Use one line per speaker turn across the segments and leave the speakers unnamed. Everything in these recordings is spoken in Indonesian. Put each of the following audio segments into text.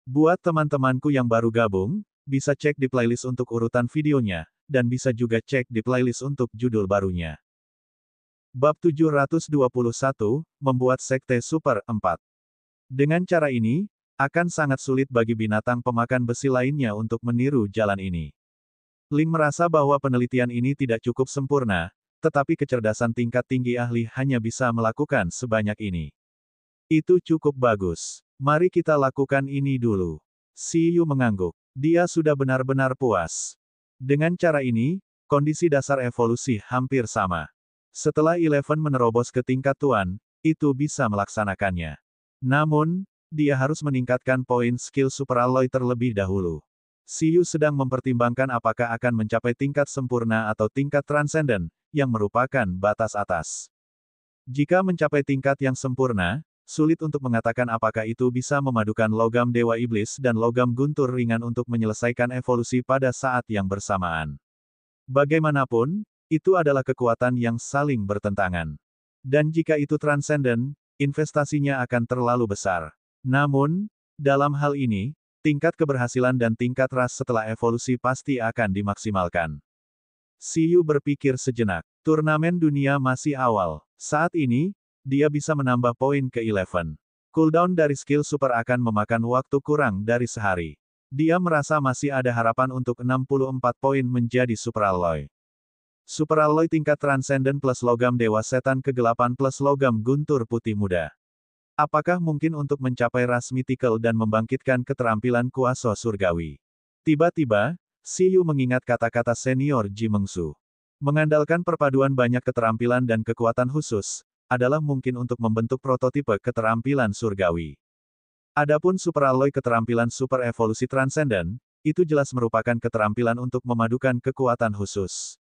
Buat teman-temanku yang baru gabung, bisa cek di playlist untuk urutan videonya, dan bisa juga cek di playlist untuk judul barunya. Bab 721, Membuat Sekte Super 4. Dengan cara ini, akan sangat sulit bagi binatang pemakan besi lainnya untuk meniru jalan ini. Ling merasa bahwa penelitian ini tidak cukup sempurna, tetapi kecerdasan tingkat tinggi ahli hanya bisa melakukan sebanyak ini. Itu cukup bagus. Mari kita lakukan ini dulu. Si Yu mengangguk. Dia sudah benar-benar puas. Dengan cara ini, kondisi dasar evolusi hampir sama. Setelah Eleven menerobos ke tingkat Tuan, itu bisa melaksanakannya. Namun, dia harus meningkatkan poin skill Super Alloy terlebih dahulu. Si Yu sedang mempertimbangkan apakah akan mencapai tingkat sempurna atau tingkat transenden, yang merupakan batas atas. Jika mencapai tingkat yang sempurna, sulit untuk mengatakan apakah itu bisa memadukan logam Dewa Iblis dan logam guntur ringan untuk menyelesaikan evolusi pada saat yang bersamaan. Bagaimanapun, itu adalah kekuatan yang saling bertentangan. Dan jika itu transenden, investasinya akan terlalu besar. Namun, dalam hal ini, tingkat keberhasilan dan tingkat ras setelah evolusi pasti akan dimaksimalkan. Si Yu berpikir sejenak. Turnamen dunia masih awal. Saat ini, dia bisa menambah poin ke 11. Cooldown dari skill super akan memakan waktu kurang dari sehari. Dia merasa masih ada harapan untuk 64 poin menjadi Super Alloy. Super Alloy tingkat transenden plus logam Dewa Setan ke-8 plus logam guntur putih muda. Apakah mungkin untuk mencapai ras mythical dan membangkitkan keterampilan kuasa surgawi? Tiba-tiba, Si Yu mengingat kata-kata senior Ji Mengsu. Mengandalkan perpaduan banyak keterampilan dan kekuatan khusus, adalah mungkin untuk membentuk prototipe keterampilan surgawi. Adapun Super Alloy keterampilan Super Evolusi Transenden, itu jelas merupakan keterampilan untuk memadukan kekuatan khusus.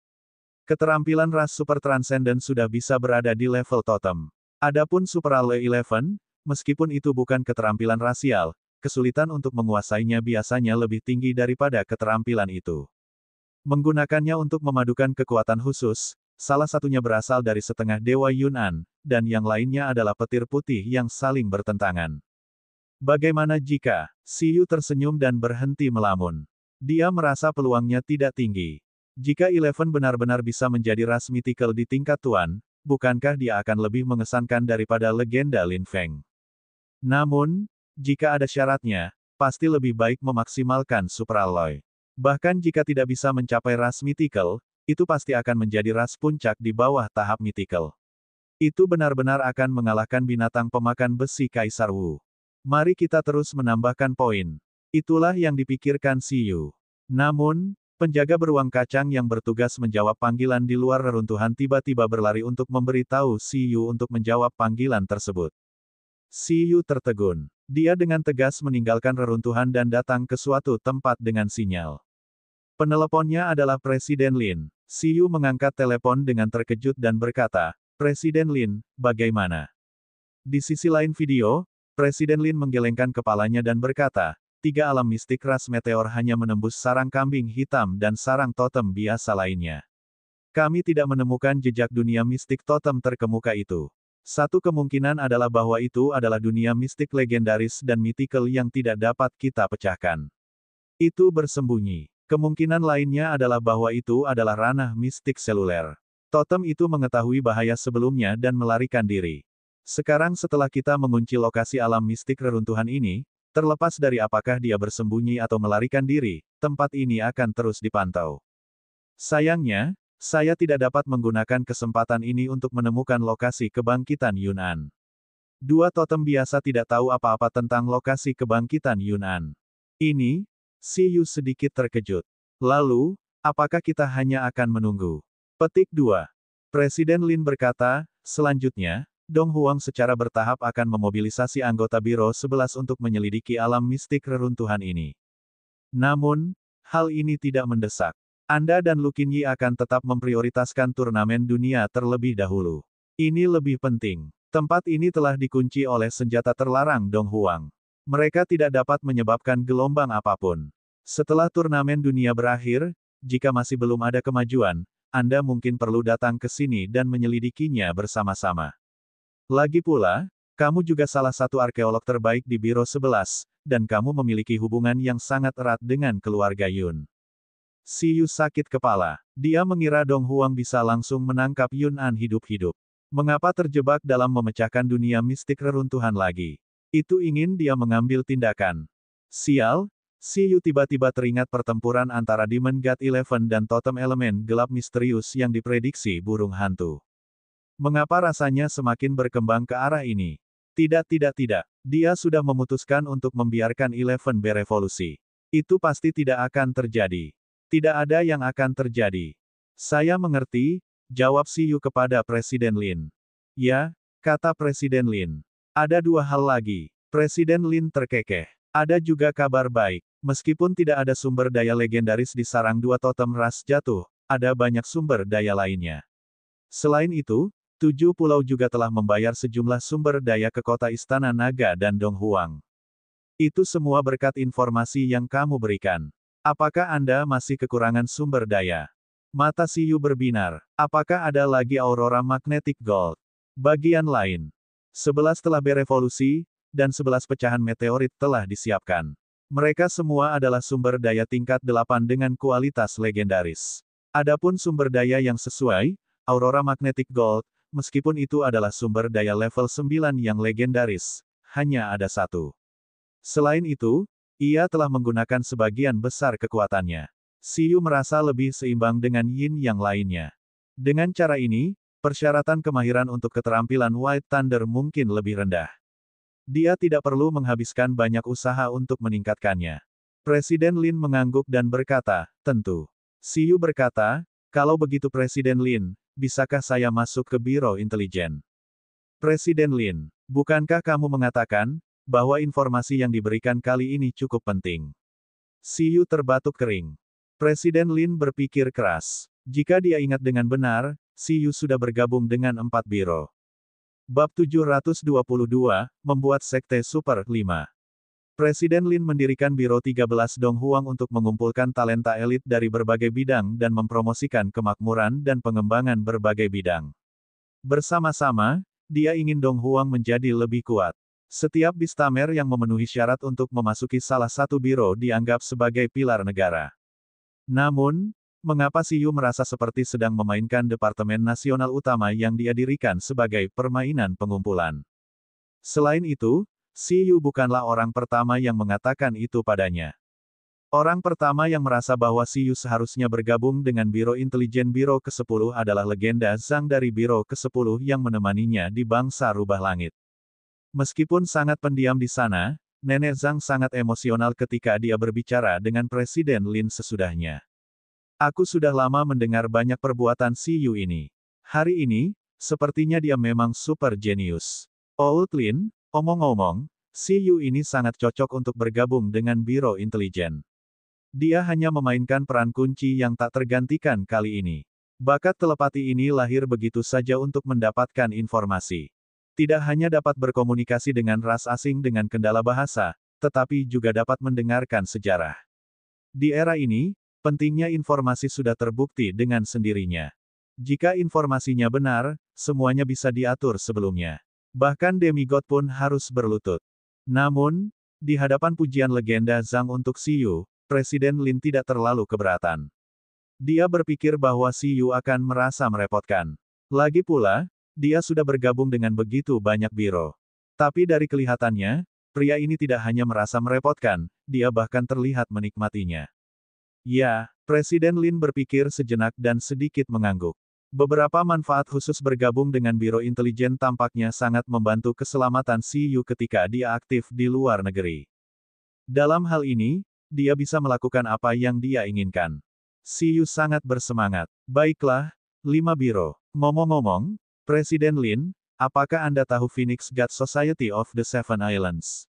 Keterampilan ras Super Transenden sudah bisa berada di level totem. Adapun Super Alloy 11, meskipun itu bukan keterampilan rasial, kesulitan untuk menguasainya biasanya lebih tinggi daripada keterampilan itu. Menggunakannya untuk memadukan kekuatan khusus, salah satunya berasal dari setengah Dewa Yun'an, dan yang lainnya adalah petir putih yang saling bertentangan. Bagaimana jika Si Yu tersenyum dan berhenti melamun? Dia merasa peluangnya tidak tinggi. Jika Eleven benar-benar bisa menjadi ras mythical di tingkat Tuan, bukankah dia akan lebih mengesankan daripada legenda Lin Feng? Namun, jika ada syaratnya, pasti lebih baik memaksimalkan Super Alloy. Bahkan jika tidak bisa mencapai ras mythical, itu pasti akan menjadi ras puncak di bawah tahap mythical. Itu benar-benar akan mengalahkan binatang pemakan besi Kaisar Wu. Mari kita terus menambahkan poin. Itulah yang dipikirkan Si Yu. Namun, penjaga beruang kacang yang bertugas menjawab panggilan di luar reruntuhan tiba-tiba berlari untuk memberitahu Si Yu untuk menjawab panggilan tersebut. Si Yu tertegun. Dia dengan tegas meninggalkan reruntuhan dan datang ke suatu tempat dengan sinyal. Peneleponnya adalah Presiden Lin. Si Yu mengangkat telepon dengan terkejut dan berkata, "Presiden Lin, bagaimana?" Di sisi lain video, Presiden Lin menggelengkan kepalanya dan berkata, 3 alam mistik ras meteor hanya menembus sarang kambing hitam dan sarang totem biasa lainnya. Kami tidak menemukan jejak dunia mistik totem terkemuka itu. Satu kemungkinan adalah bahwa itu adalah dunia mistik legendaris dan mythical yang tidak dapat kita pecahkan. Itu bersembunyi. Kemungkinan lainnya adalah bahwa itu adalah ranah mistik seluler. Totem itu mengetahui bahaya sebelumnya dan melarikan diri. Sekarang setelah kita mengunci lokasi alam mistik reruntuhan ini, terlepas dari apakah dia bersembunyi atau melarikan diri, tempat ini akan terus dipantau. Sayangnya, saya tidak dapat menggunakan kesempatan ini untuk menemukan lokasi kebangkitan Yun'an. 2 totem biasa tidak tahu apa-apa tentang lokasi kebangkitan Yun'an. Ini, Si Yu sedikit terkejut. Lalu, apakah kita hanya akan menunggu? Petik 2. Presiden Lin berkata, selanjutnya, Dong Huang secara bertahap akan memobilisasi anggota Biro 11 untuk menyelidiki alam mistik reruntuhan ini. Namun, hal ini tidak mendesak. Anda dan Lu Qinyi akan tetap memprioritaskan turnamen dunia terlebih dahulu. Ini lebih penting. Tempat ini telah dikunci oleh senjata terlarang Dong Huang. Mereka tidak dapat menyebabkan gelombang apapun. Setelah turnamen dunia berakhir, jika masih belum ada kemajuan, Anda mungkin perlu datang ke sini dan menyelidikinya bersama-sama. Lagi pula, Kamu juga salah satu arkeolog terbaik di Biro 11, dan kamu memiliki hubungan yang sangat erat dengan keluarga Yun. Si Yu sakit kepala. Dia mengira Dong Huang bisa langsung menangkap Yun An hidup-hidup. Mengapa terjebak dalam memecahkan dunia mistik reruntuhan lagi? Itu ingin dia mengambil tindakan. Sial, Si Yu tiba-tiba teringat pertempuran antara Demon God 11 dan totem elemen gelap misterius yang diprediksi burung hantu. Mengapa rasanya semakin berkembang ke arah ini? Tidak. Dia sudah memutuskan untuk membiarkan Eleven berevolusi. Itu pasti tidak akan terjadi. Tidak ada yang akan terjadi. Saya mengerti, jawab Si Yu kepada Presiden Lin. Ya, kata Presiden Lin. Ada dua hal lagi. Presiden Lin terkekeh. Ada juga kabar baik. Meskipun tidak ada sumber daya legendaris di sarang dua totem ras jatuh, ada banyak sumber daya lainnya. Selain itu, 7 pulau juga telah membayar sejumlah sumber daya ke kota Istana Naga dan Dong Huang. Itu semua berkat informasi yang kamu berikan. Apakah Anda masih kekurangan sumber daya? Mata Si Yu berbinar. Apakah ada lagi Aurora Magnetic Gold? Bagian lain. 11 telah berevolusi, dan 11 pecahan meteorit telah disiapkan. Mereka semua adalah sumber daya tingkat 8 dengan kualitas legendaris. Adapun sumber daya yang sesuai, Aurora Magnetic Gold, meskipun itu adalah sumber daya level 9 yang legendaris, hanya ada satu. Selain itu, ia telah menggunakan sebagian besar kekuatannya. Si Yu merasa lebih seimbang dengan Yin yang lainnya. Dengan cara ini, persyaratan kemahiran untuk keterampilan White Thunder mungkin lebih rendah. Dia tidak perlu menghabiskan banyak usaha untuk meningkatkannya. Presiden Lin mengangguk dan berkata, tentu. Si Yu berkata, kalau begitu Presiden Lin, bisakah saya masuk ke Biro Intelijen? Presiden Lin, bukankah kamu mengatakan, bahwa informasi yang diberikan kali ini cukup penting? Si Yu terbatuk kering. Presiden Lin berpikir keras. Jika dia ingat dengan benar, Si Yu sudah bergabung dengan 4 biro. Bab 722, Membuat Sekte Super 5. Presiden Lin mendirikan Biro 13 Dong Huang untuk mengumpulkan talenta elit dari berbagai bidang dan mempromosikan kemakmuran dan pengembangan berbagai bidang. Bersama-sama, dia ingin Dong Huang menjadi lebih kuat. Setiap bistamer yang memenuhi syarat untuk memasuki salah satu biro dianggap sebagai pilar negara. Namun, mengapa Si Yu merasa seperti sedang memainkan Departemen Nasional Utama yang dia dirikan sebagai permainan pengumpulan? Selain itu, Si Yu bukanlah orang pertama yang mengatakan itu padanya. Orang pertama yang merasa bahwa Si Yu seharusnya bergabung dengan Biro Intelijen Biro ke-10 adalah legenda Zhang dari Biro ke-10 yang menemaninya di Bangsa Rubah Langit. Meskipun sangat pendiam di sana, Nenek Zhang sangat emosional ketika dia berbicara dengan Presiden Lin sesudahnya. Aku sudah lama mendengar banyak perbuatan Si Yu ini. Hari ini, sepertinya dia memang super jenius. Old Lin, omong-omong, Si Yu ini sangat cocok untuk bergabung dengan Biro Intelijen. Dia hanya memainkan peran kunci yang tak tergantikan kali ini. Bakat telepati ini lahir begitu saja untuk mendapatkan informasi. Tidak hanya dapat berkomunikasi dengan ras asing dengan kendala bahasa, tetapi juga dapat mendengarkan sejarah. Di era ini, pentingnya informasi sudah terbukti dengan sendirinya. Jika informasinya benar, semuanya bisa diatur sebelumnya. Bahkan demigod pun harus berlutut. Namun, di hadapan pujian legenda Zhang untuk Si Yu, Presiden Lin tidak terlalu keberatan. Dia berpikir bahwa Si Yu akan merasa merepotkan. Lagi pula, dia sudah bergabung dengan begitu banyak biro. Tapi dari kelihatannya, pria ini tidak hanya merasa merepotkan, dia bahkan terlihat menikmatinya. Ya, Presiden Lin berpikir sejenak dan sedikit mengangguk. Beberapa manfaat khusus bergabung dengan Biro Intelijen tampaknya sangat membantu keselamatan Si Yu ketika dia aktif di luar negeri. Dalam hal ini, dia bisa melakukan apa yang dia inginkan. Si Yu sangat bersemangat. Baiklah, 5 biro. Ngomong-ngomong, Presiden Lin, apakah Anda tahu Phoenix God Society of the Seven Islands?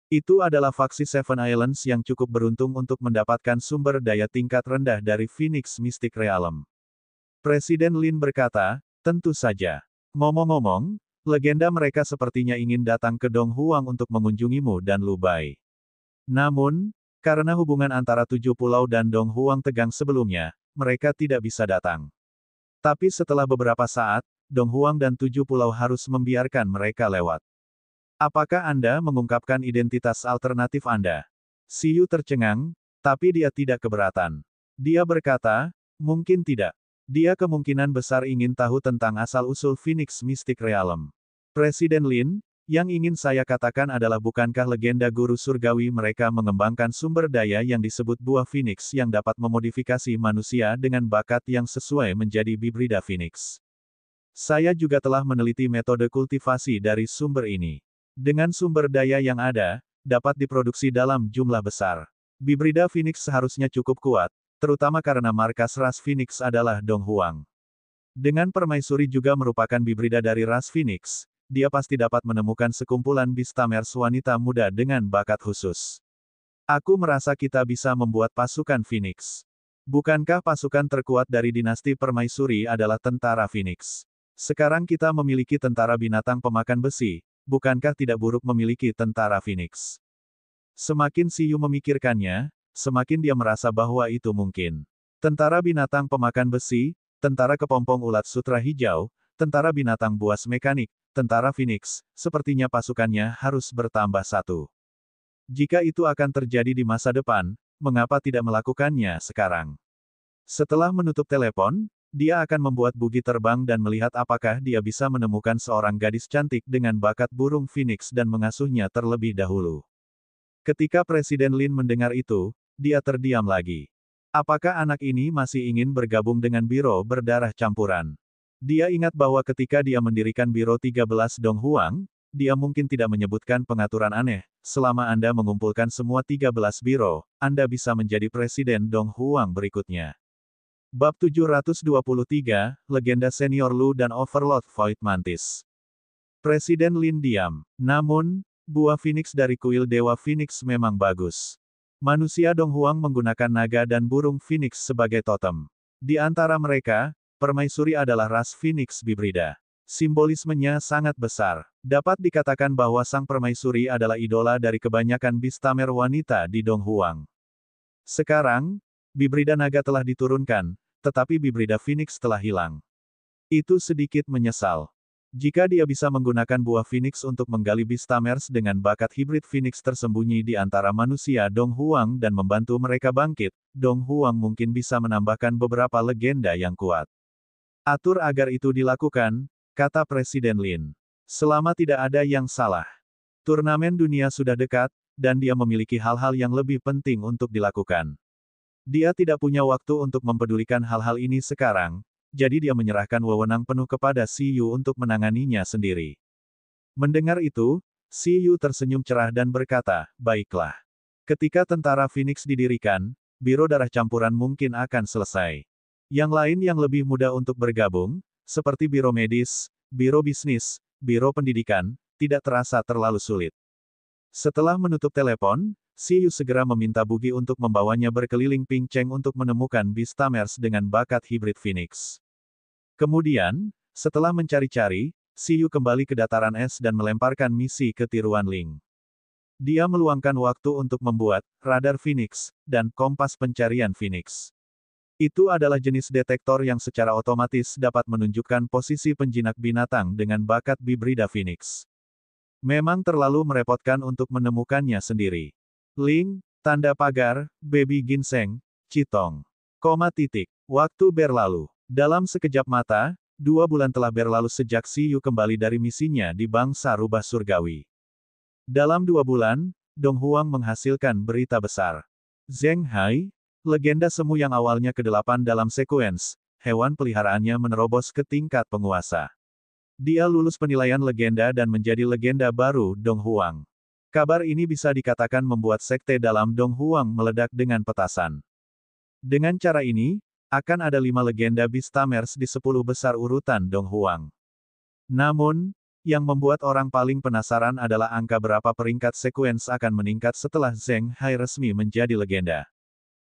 Itu adalah faksi Seven Islands yang cukup beruntung untuk mendapatkan sumber daya tingkat rendah dari Phoenix Mystic Realm. Presiden Lin berkata, tentu saja. Ngomong-ngomong, legenda mereka sepertinya ingin datang ke Dong Huang untuk mengunjungimu dan Lu Bai. Namun, karena hubungan antara 7 pulau dan Dong Huang tegang sebelumnya, mereka tidak bisa datang. Tapi setelah beberapa saat, Dong Huang dan 7 pulau harus membiarkan mereka lewat. Apakah Anda mengungkapkan identitas alternatif Anda? Siyu tercengang, tapi dia tidak keberatan. Dia berkata, mungkin tidak. Dia kemungkinan besar ingin tahu tentang asal-usul Phoenix Mystic Realm. Presiden Lin, yang ingin saya katakan adalah bukankah legenda guru surgawi mereka mengembangkan sumber daya yang disebut buah Phoenix yang dapat memodifikasi manusia dengan bakat yang sesuai menjadi bibrida Phoenix. Saya juga telah meneliti metode kultivasi dari sumber ini. Dengan sumber daya yang ada, dapat diproduksi dalam jumlah besar. Bibrida Phoenix seharusnya cukup kuat, terutama karena markas ras Phoenix adalah Dong Huang. Dengan permaisuri juga merupakan bibrida dari ras Phoenix, dia pasti dapat menemukan sekumpulan Beastamers wanita muda dengan bakat khusus. Aku merasa kita bisa membuat pasukan Phoenix. Bukankah pasukan terkuat dari dinasti permaisuri adalah tentara Phoenix? Sekarang kita memiliki tentara binatang pemakan besi, bukankah tidak buruk memiliki tentara Phoenix? Semakin Siyu memikirkannya, semakin dia merasa bahwa itu mungkin. Tentara binatang pemakan besi, tentara kepompong ulat sutra hijau, tentara binatang buas mekanik, tentara Phoenix, sepertinya pasukannya harus bertambah satu. Jika itu akan terjadi di masa depan, mengapa tidak melakukannya sekarang? Setelah menutup telepon, dia akan membuat bugi terbang dan melihat apakah dia bisa menemukan seorang gadis cantik dengan bakat burung Phoenix dan mengasuhnya terlebih dahulu. Ketika Presiden Lin mendengar itu, dia terdiam lagi. Apakah anak ini masih ingin bergabung dengan Biro Berdarah Campuran? Dia ingat bahwa ketika dia mendirikan Biro 13 Dong Huang, dia mungkin tidak menyebutkan pengaturan aneh. Selama Anda mengumpulkan semua 13 biro, Anda bisa menjadi Presiden Dong Huang berikutnya. Bab 723, Legenda Senior Lu dan Overlord Void Mantis. Presiden Lin diam. Namun, buah Phoenix dari kuil Dewa Phoenix memang bagus. Manusia Dong Huang menggunakan naga dan burung Phoenix sebagai totem. Di antara mereka, permaisuri adalah ras Phoenix bibrida. Simbolismenya sangat besar. Dapat dikatakan bahwa sang permaisuri adalah idola dari kebanyakan Beastamer wanita di Dong Huang. Sekarang, bibrida naga telah diturunkan, tetapi bibrida Phoenix telah hilang. Itu sedikit menyesal. Jika dia bisa menggunakan buah Phoenix untuk menggali Beastamers dengan bakat hibrid Phoenix tersembunyi di antara manusia Dong Huang dan membantu mereka bangkit, Dong Huang mungkin bisa menambahkan beberapa legenda yang kuat. Atur agar itu dilakukan, kata Presiden Lin. Selama tidak ada yang salah. Turnamen dunia sudah dekat, dan dia memiliki hal-hal yang lebih penting untuk dilakukan. Dia tidak punya waktu untuk mempedulikan hal-hal ini sekarang, jadi dia menyerahkan wewenang penuh kepada Siyu untuk menanganinya sendiri. Mendengar itu, Siyu tersenyum cerah dan berkata, baiklah. Ketika tentara Phoenix didirikan, Biro Darah Campuran mungkin akan selesai. Yang lain yang lebih mudah untuk bergabung, seperti Biro Medis, Biro Bisnis, Biro Pendidikan, tidak terasa terlalu sulit. Setelah menutup telepon, Siyu segera meminta Bugi untuk membawanya berkeliling Pingcheng untuk menemukan Beastamers dengan bakat hibrid Phoenix. Kemudian, setelah mencari-cari, Siyu kembali ke dataran es dan melemparkan misi ke Tiruan Ling. Dia meluangkan waktu untuk membuat radar Phoenix dan kompas pencarian Phoenix. Itu adalah jenis detektor yang secara otomatis dapat menunjukkan posisi penjinak binatang dengan bakat bibrida Phoenix. Memang terlalu merepotkan untuk menemukannya sendiri. Ling, tanda pagar, baby ginseng, Citong. Waktu berlalu. Dalam sekejap mata, 2 bulan telah berlalu sejak Siyu kembali dari misinya di bangsa rubah surgawi. Dalam 2 bulan, Dong Huang menghasilkan berita besar. Zheng Hai, legenda semu yang awalnya ke-8 dalam sekuens, hewan peliharaannya menerobos ke tingkat penguasa. Dia lulus penilaian legenda dan menjadi legenda baru Dong Huang. Kabar ini bisa dikatakan membuat sekte dalam Dong Huang meledak dengan petasan. Dengan cara ini, akan ada 5 legenda Beastamers di 10 besar urutan Dong Huang. Namun, yang membuat orang paling penasaran adalah angka berapa peringkat sekuens akan meningkat setelah Zheng Hai resmi menjadi legenda.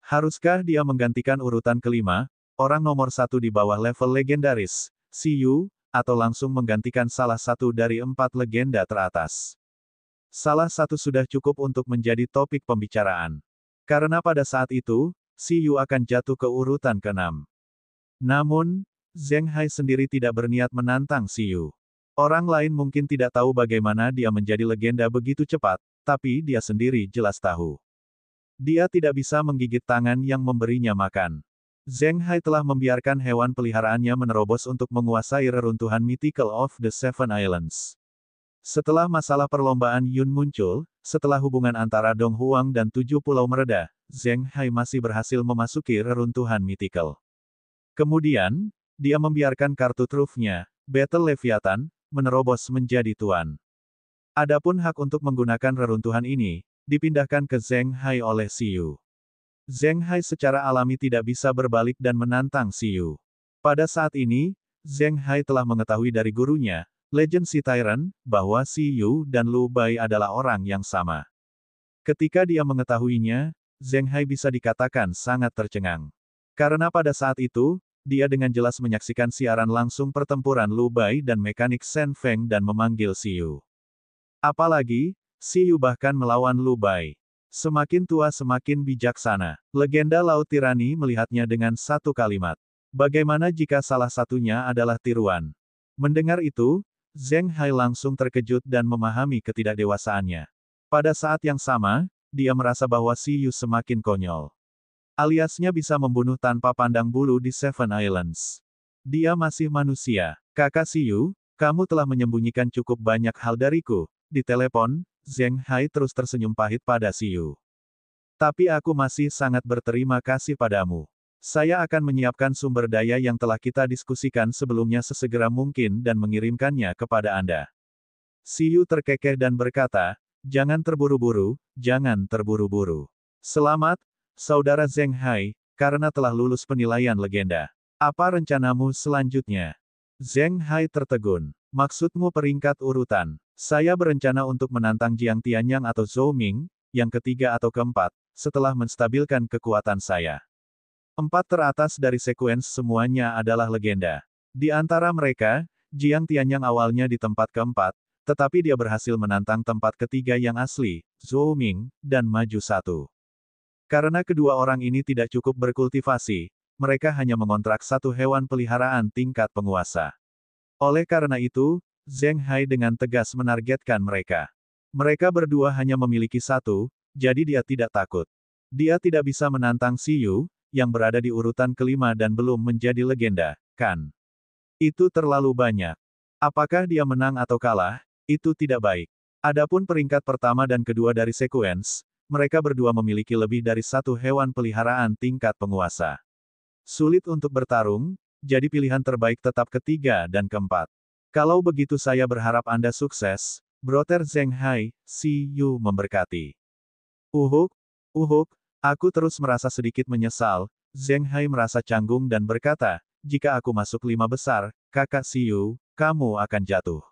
Haruskah dia menggantikan urutan kelima, orang nomor 1 di bawah level legendaris, Siyu, atau langsung menggantikan salah satu dari 4 legenda teratas? Salah satu sudah cukup untuk menjadi topik pembicaraan. Karena pada saat itu, Siyu akan jatuh ke urutan ke-6. Namun, Zheng Hai sendiri tidak berniat menantang Siyu. Orang lain mungkin tidak tahu bagaimana dia menjadi legenda begitu cepat, tapi dia sendiri jelas tahu. Dia tidak bisa menggigit tangan yang memberinya makan. Zheng Hai telah membiarkan hewan peliharaannya menerobos untuk menguasai reruntuhan mythical of the Seven Islands. Setelah masalah perlombaan Yun muncul, setelah hubungan antara Dong Huang dan 7 pulau mereda, Zheng Hai masih berhasil memasuki reruntuhan mythical. Kemudian, dia membiarkan kartu trufnya, Battle Leviathan, menerobos menjadi tuan. Adapun hak untuk menggunakan reruntuhan ini, dipindahkan ke Zheng Hai oleh Xiyu. Zheng Hai secara alami tidak bisa berbalik dan menantang Xiyu. Pada saat ini, Zheng Hai telah mengetahui dari gurunya, Legend Sea Tyrant, bahwa Xiyu dan Lu Bai adalah orang yang sama. Ketika dia mengetahuinya, Zheng Hai bisa dikatakan sangat tercengang. Karena pada saat itu, dia dengan jelas menyaksikan siaran langsung pertempuran Lu Bai dan mekanik Shen Feng dan memanggil Xiyu. Apalagi, Xiyu bahkan melawan Lu Bai. Semakin tua semakin bijaksana. Legenda Laut Tirani melihatnya dengan satu kalimat. Bagaimana jika salah satunya adalah tiruan? Mendengar itu, Zheng Hai langsung terkejut dan memahami ketidakdewasaannya. Pada saat yang sama, dia merasa bahwa Xiyu semakin konyol. Aliasnya bisa membunuh tanpa pandang bulu di Seven Islands. Dia masih manusia. Kakak Xiyu, kamu telah menyembunyikan cukup banyak hal dariku. Di telepon, Zheng Hai terus tersenyum pahit pada Xiyu. Tapi aku masih sangat berterima kasih padamu. Saya akan menyiapkan sumber daya yang telah kita diskusikan sebelumnya sesegera mungkin dan mengirimkannya kepada Anda. Xiyu terkekeh dan berkata, jangan terburu-buru, jangan terburu-buru. Selamat, Saudara Zheng Hai, karena telah lulus penilaian legenda. Apa rencanamu selanjutnya? Zheng Hai tertegun. Maksudmu peringkat urutan? Saya berencana untuk menantang Jiang Tianyang atau Zhou Ming, yang ketiga atau keempat, setelah menstabilkan kekuatan saya. 4 teratas dari sekuens semuanya adalah legenda. Di antara mereka, Jiang Tianyang awalnya di tempat keempat, tetapi dia berhasil menantang tempat ketiga yang asli, Zhou Ming, dan maju 1. Karena kedua orang ini tidak cukup berkultivasi, mereka hanya mengontrak 1 hewan peliharaan tingkat penguasa. Oleh karena itu, Zheng Hai dengan tegas menargetkan mereka. Mereka berdua hanya memiliki 1, jadi dia tidak takut. Dia tidak bisa menantang Xiyu, yang berada di urutan kelima dan belum menjadi legenda, kan? Itu terlalu banyak. Apakah dia menang atau kalah, itu tidak baik. Adapun peringkat pertama dan kedua dari sekuens, mereka berdua memiliki lebih dari 1 hewan peliharaan tingkat penguasa. Sulit untuk bertarung, jadi pilihan terbaik tetap ketiga dan keempat. Kalau begitu saya berharap Anda sukses, Brother Zheng Hai, Xiyu memberkati. Uhuk, aku terus merasa sedikit menyesal. Zheng Hai merasa canggung dan berkata, jika aku masuk 5 besar, kakak Xiyu, kamu akan jatuh.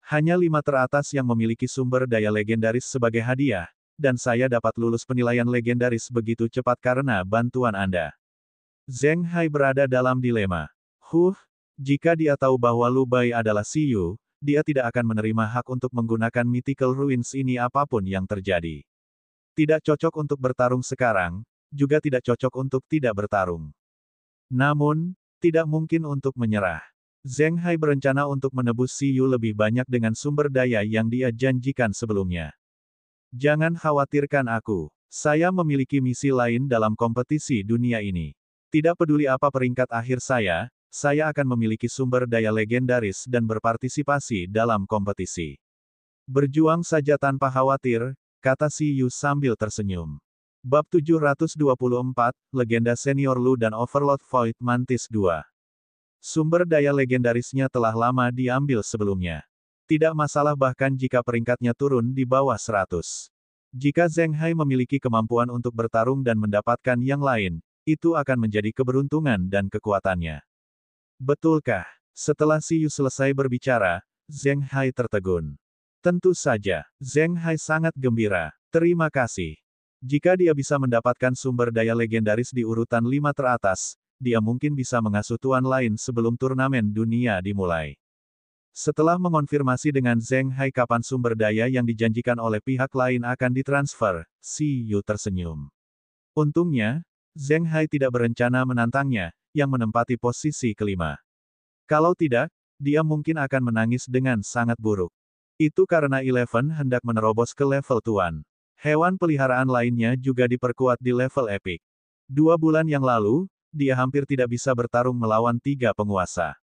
Hanya 5 teratas yang memiliki sumber daya legendaris sebagai hadiah, dan saya dapat lulus penilaian legendaris begitu cepat karena bantuan Anda. Zheng Hai berada dalam dilema. Jika dia tahu bahwa Lu Bai adalah Xiyu, dia tidak akan menerima hak untuk menggunakan Mythical Ruins ini apapun yang terjadi. Tidak cocok untuk bertarung sekarang, juga tidak cocok untuk tidak bertarung. Namun, tidak mungkin untuk menyerah. Zheng Hai berencana untuk menebus Xiyu lebih banyak dengan sumber daya yang dia janjikan sebelumnya. Jangan khawatirkan aku. Saya memiliki misi lain dalam kompetisi dunia ini. Tidak peduli apa peringkat akhir saya akan memiliki sumber daya legendaris dan berpartisipasi dalam kompetisi. Berjuang saja tanpa khawatir, kata Xiyu sambil tersenyum. Bab 724, Legenda Senior Lu dan Overlord Void Mantis 2. Sumber daya legendarisnya telah lama diambil sebelumnya. Tidak masalah bahkan jika peringkatnya turun di bawah 100. Jika Zheng Hai memiliki kemampuan untuk bertarung dan mendapatkan yang lain, itu akan menjadi keberuntungan dan kekuatannya. Betulkah? Setelah Xiyu selesai berbicara, Zheng Hai tertegun. Tentu saja, Zheng Hai sangat gembira. Terima kasih. Jika dia bisa mendapatkan sumber daya legendaris di urutan 5 teratas, dia mungkin bisa mengasuh tuan lain sebelum turnamen dunia dimulai. Setelah mengonfirmasi dengan Zheng Hai kapan sumber daya yang dijanjikan oleh pihak lain akan ditransfer, Xiyu tersenyum. Untungnya, Zheng Hai tidak berencana menantangnya, yang menempati posisi kelima. Kalau tidak, dia mungkin akan menangis dengan sangat buruk. Itu karena Eleven hendak menerobos ke level Tuan. Hewan peliharaan lainnya juga diperkuat di level epik. 2 bulan yang lalu, dia hampir tidak bisa bertarung melawan 3 penguasa.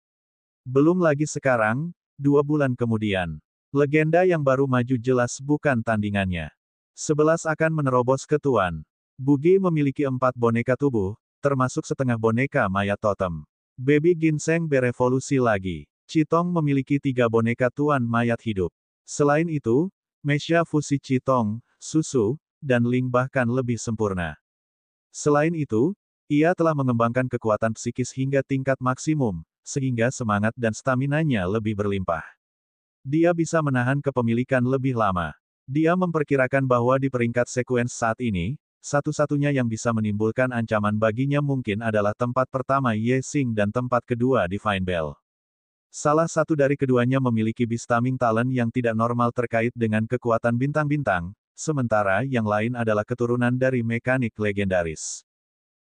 Belum lagi sekarang, 2 bulan kemudian. Legenda yang baru maju jelas bukan tandingannya. 11 akan menerobos ke Tuan. Bugi memiliki 4 boneka tubuh, termasuk setengah boneka mayat totem. Baby Ginseng berevolusi lagi. Chitong memiliki 3 boneka Tuan mayat hidup. Selain itu, Mesha fusi Chitong, Susu, dan Ling bahkan lebih sempurna. Selain itu, ia telah mengembangkan kekuatan psikis hingga tingkat maksimum, sehingga semangat dan staminanya lebih berlimpah. Dia bisa menahan kepemilikan lebih lama. Dia memperkirakan bahwa di peringkat sekuens saat ini, satu-satunya yang bisa menimbulkan ancaman baginya mungkin adalah tempat pertama Ye Xing dan tempat kedua Divine Bell. Salah satu dari keduanya memiliki Beastaming Talent yang tidak normal terkait dengan kekuatan bintang-bintang, sementara yang lain adalah keturunan dari mekanik legendaris.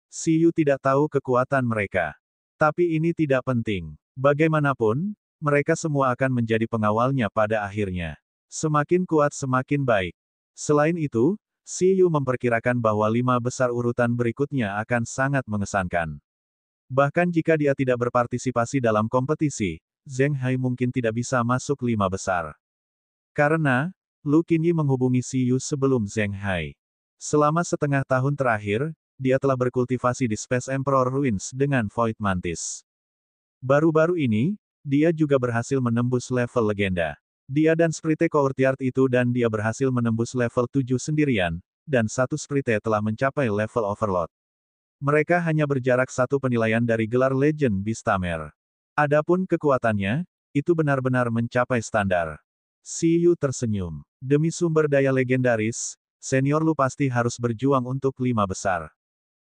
Siyu tidak tahu kekuatan mereka. Tapi ini tidak penting. Bagaimanapun, mereka semua akan menjadi pengawalnya pada akhirnya. Semakin kuat semakin baik. Selain itu, Siyu memperkirakan bahwa 5 besar urutan berikutnya akan sangat mengesankan. Bahkan jika dia tidak berpartisipasi dalam kompetisi, Zheng Hai mungkin tidak bisa masuk 5 besar. Karena, Lu Qinyi menghubungi Siyu sebelum Zheng Hai. Selama setengah tahun terakhir, dia telah berkultivasi di Space Emperor Ruins dengan Void Mantis. Baru-baru ini, dia juga berhasil menembus level legenda. Dia dan Sprite Courtyard itu dan dia berhasil menembus level 7 sendirian, dan satu Sprite telah mencapai level Overlord. Mereka hanya berjarak 1 penilaian dari gelar Legend Beastamer. Adapun kekuatannya, itu benar-benar mencapai standar. Siyu tersenyum. Demi sumber daya legendaris, senior Lu pasti harus berjuang untuk 5 besar.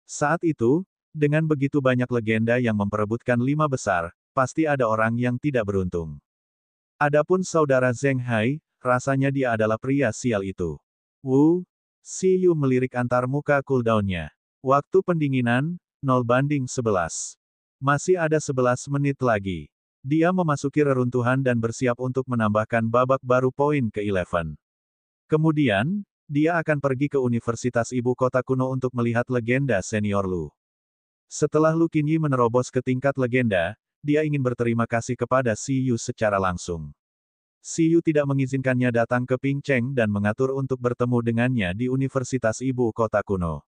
Saat itu, dengan begitu banyak legenda yang memperebutkan 5 besar, pasti ada orang yang tidak beruntung. Adapun saudara Zheng Hai, rasanya dia adalah pria sial itu. Siyu melirik antar muka cooldown-nya. Waktu pendinginan, 0:11. Masih ada 11 menit lagi. Dia memasuki reruntuhan dan bersiap untuk menambahkan babak baru poin ke 11. Kemudian, dia akan pergi ke Universitas Ibu Kota Kuno untuk melihat legenda senior Lu. Setelah Lu Qinyi menerobos ke tingkat legenda, dia ingin berterima kasih kepada Siyu secara langsung. Siyu tidak mengizinkannya datang ke Ping Cheng dan mengatur untuk bertemu dengannya di Universitas Ibu Kota Kuno.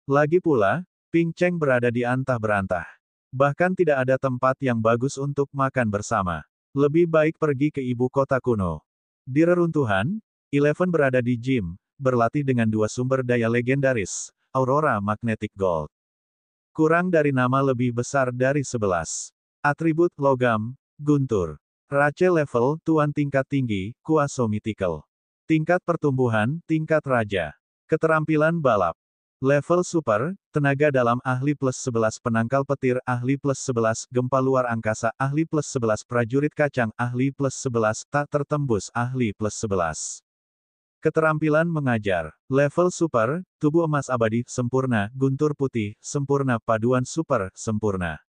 Lagi pula, Ping Cheng berada di antah-berantah. Bahkan tidak ada tempat yang bagus untuk makan bersama. Lebih baik pergi ke Ibu Kota Kuno. Di reruntuhan, Eleven berada di gym, berlatih dengan 2 sumber daya legendaris, Aurora Magnetic Gold. Kurang dari nama lebih besar dari 11. Atribut logam, Guntur. Race level, Tuan tingkat tinggi, Kuaso Mythical. Tingkat pertumbuhan, tingkat raja. Keterampilan balap. Level super, tenaga dalam ahli plus 11 penangkal petir, ahli plus 11 gempa luar angkasa, ahli plus 11 prajurit kacang, ahli plus 11 tak tertembus, ahli plus 11. Keterampilan mengajar. Level super, tubuh emas abadi, sempurna, guntur putih, sempurna, paduan super, sempurna.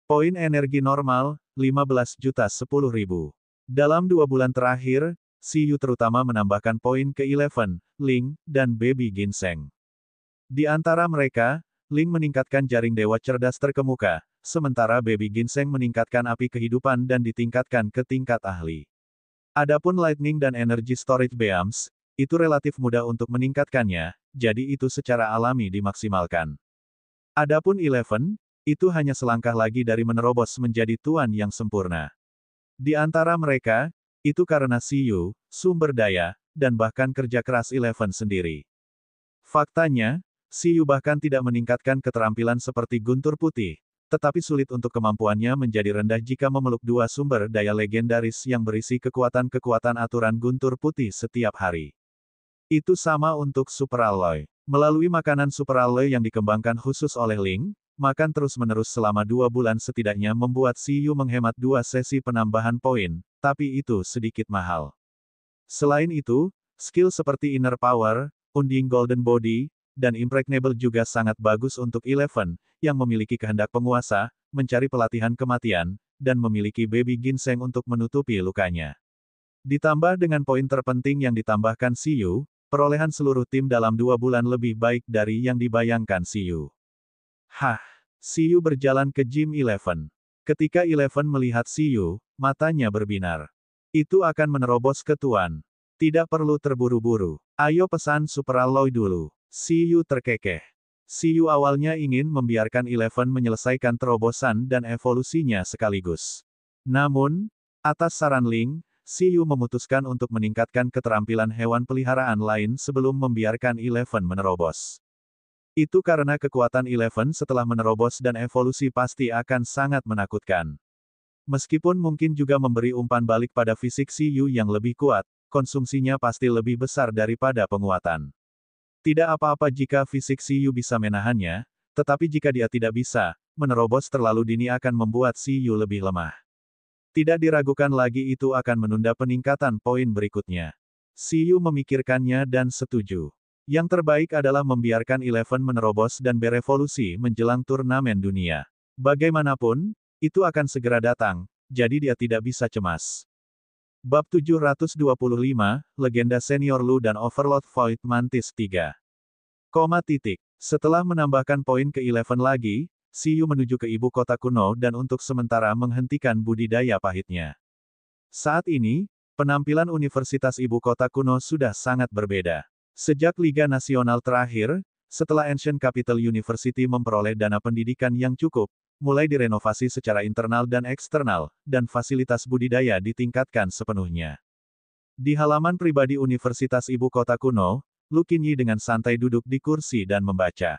Poin energi normal, 15.010.000. Dalam 2 bulan terakhir, Siyu terutama menambahkan poin ke Eleven, Ling, dan Baby Ginseng. Di antara mereka, Ling meningkatkan jaring dewa cerdas terkemuka, sementara Baby Ginseng meningkatkan api kehidupan dan ditingkatkan ke tingkat ahli. Adapun Lightning dan Energy Storage Beams, itu relatif mudah untuk meningkatkannya, jadi itu secara alami dimaksimalkan. Adapun Eleven, itu hanya selangkah lagi dari menerobos menjadi tuan yang sempurna. Di antara mereka, itu karena Siyu, sumber daya, dan bahkan kerja keras Eleven sendiri. Faktanya, Siyu bahkan tidak meningkatkan keterampilan seperti guntur putih, tetapi sulit untuk kemampuannya menjadi rendah jika memeluk 2 sumber daya legendaris yang berisi kekuatan-kekuatan aturan guntur putih setiap hari. Itu sama untuk Super Alloy. Melalui makanan Super Alloy yang dikembangkan khusus oleh Ling, makan terus-menerus selama 2 bulan setidaknya membuat Siyu menghemat 2 sesi penambahan poin, tapi itu sedikit mahal. Selain itu, skill seperti Inner Power, Unding Golden Body, dan Impregnable juga sangat bagus untuk Eleven, yang memiliki kehendak penguasa, mencari pelatihan kematian, dan memiliki baby ginseng untuk menutupi lukanya. Ditambah dengan poin terpenting yang ditambahkan Siyu, perolehan seluruh tim dalam 2 bulan lebih baik dari yang dibayangkan Siyu. Hah! Siyu berjalan ke Gym Eleven. Ketika Eleven melihat Siyu, matanya berbinar. Itu akan menerobos ke Tuan. Tidak perlu terburu-buru. Ayo pesan Super Alloy dulu. Siyu terkekeh. Siyu awalnya ingin membiarkan Eleven menyelesaikan terobosan dan evolusinya sekaligus. Namun, atas saran Ling, Siyu memutuskan untuk meningkatkan keterampilan hewan peliharaan lain sebelum membiarkan Eleven menerobos. Itu karena kekuatan Eleven setelah menerobos dan evolusi pasti akan sangat menakutkan. Meskipun mungkin juga memberi umpan balik pada fisik Siyu yang lebih kuat, konsumsinya pasti lebih besar daripada penguatan. Tidak apa-apa jika fisik Siyu bisa menahannya, tetapi jika dia tidak bisa, menerobos terlalu dini akan membuat Siyu lebih lemah. Tidak diragukan lagi itu akan menunda peningkatan poin berikutnya. Siyu memikirkannya dan setuju. Yang terbaik adalah membiarkan Eleven menerobos dan berevolusi menjelang turnamen dunia. Bagaimanapun, itu akan segera datang, jadi dia tidak bisa cemas. Bab 725, Legenda Senior Lu dan Overlord Void Mantis 3. Setelah menambahkan poin ke Eleven lagi, Siyu menuju ke ibu kota kuno dan untuk sementara menghentikan budidaya pahitnya. Saat ini, penampilan Universitas Ibu Kota Kuno sudah sangat berbeda. Sejak Liga Nasional terakhir, setelah Ancient Capital University memperoleh dana pendidikan yang cukup, mulai direnovasi secara internal dan eksternal, dan fasilitas budidaya ditingkatkan sepenuhnya. Di halaman pribadi Universitas Ibu Kota Kuno, Lu Qinyi dengan santai duduk di kursi dan membaca.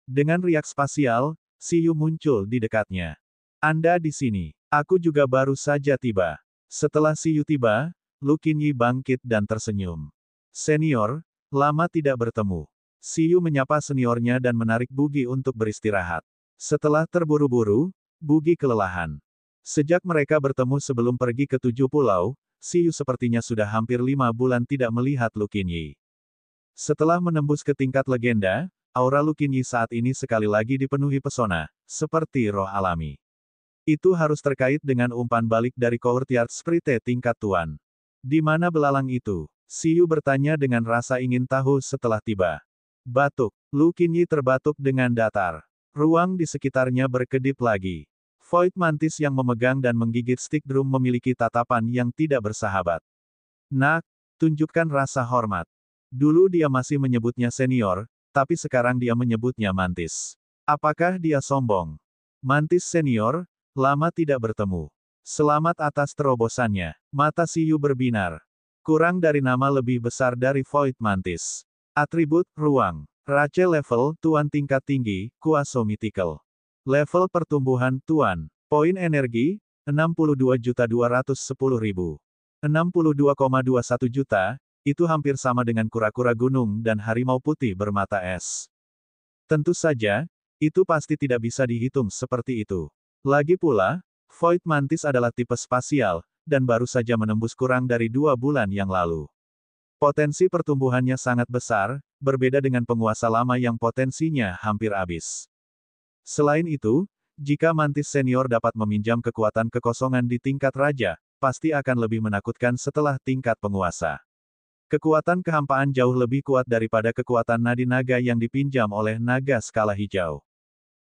Dengan riak spasial, Siyu muncul di dekatnya. Anda di sini. Aku juga baru saja tiba. Setelah Siyu tiba, Lu Qinyi bangkit dan tersenyum. Senior, lama tidak bertemu. Siyu menyapa seniornya dan menarik Bugi untuk beristirahat. Setelah terburu-buru, Bugi kelelahan. Sejak mereka bertemu sebelum pergi ke 7 pulau, Siyu sepertinya sudah hampir 5 bulan tidak melihat Lu Qinyi. Setelah menembus ke tingkat legenda, aura Lu Qinyi saat ini sekali lagi dipenuhi pesona, seperti roh alami. Itu harus terkait dengan umpan balik dari Courtyard Sprite tingkat Tuan. Di mana belalang itu? Siyu bertanya dengan rasa ingin tahu setelah tiba. Batuk. Lu Qinyi terbatuk dengan datar. Ruang di sekitarnya berkedip lagi. Void Mantis yang memegang dan menggigit stick drum memiliki tatapan yang tidak bersahabat. Nak, tunjukkan rasa hormat. Dulu dia masih menyebutnya senior, tapi sekarang dia menyebutnya Mantis. Apakah dia sombong? Mantis senior, lama tidak bertemu. Selamat atas terobosannya. Mata Siyu berbinar. Kurang dari nama lebih besar dari Void Mantis. Atribut, ruang. Rache level, Tuan tingkat tinggi, Kuaso Mythical. Level pertumbuhan, Tuan. Poin energi, 62.210.000. 62,21 juta, itu hampir sama dengan kura-kura gunung dan harimau putih bermata es. Tentu saja, itu pasti tidak bisa dihitung seperti itu. Lagi pula, Void Mantis adalah tipe spasial, dan baru saja menembus kurang dari 2 bulan yang lalu. Potensi pertumbuhannya sangat besar, berbeda dengan penguasa lama yang potensinya hampir habis. Selain itu, jika Mantis senior dapat meminjam kekuatan kekosongan di tingkat raja, pasti akan lebih menakutkan setelah tingkat penguasa. Kekuatan kehampaan jauh lebih kuat daripada kekuatan nadi naga yang dipinjam oleh naga skala hijau.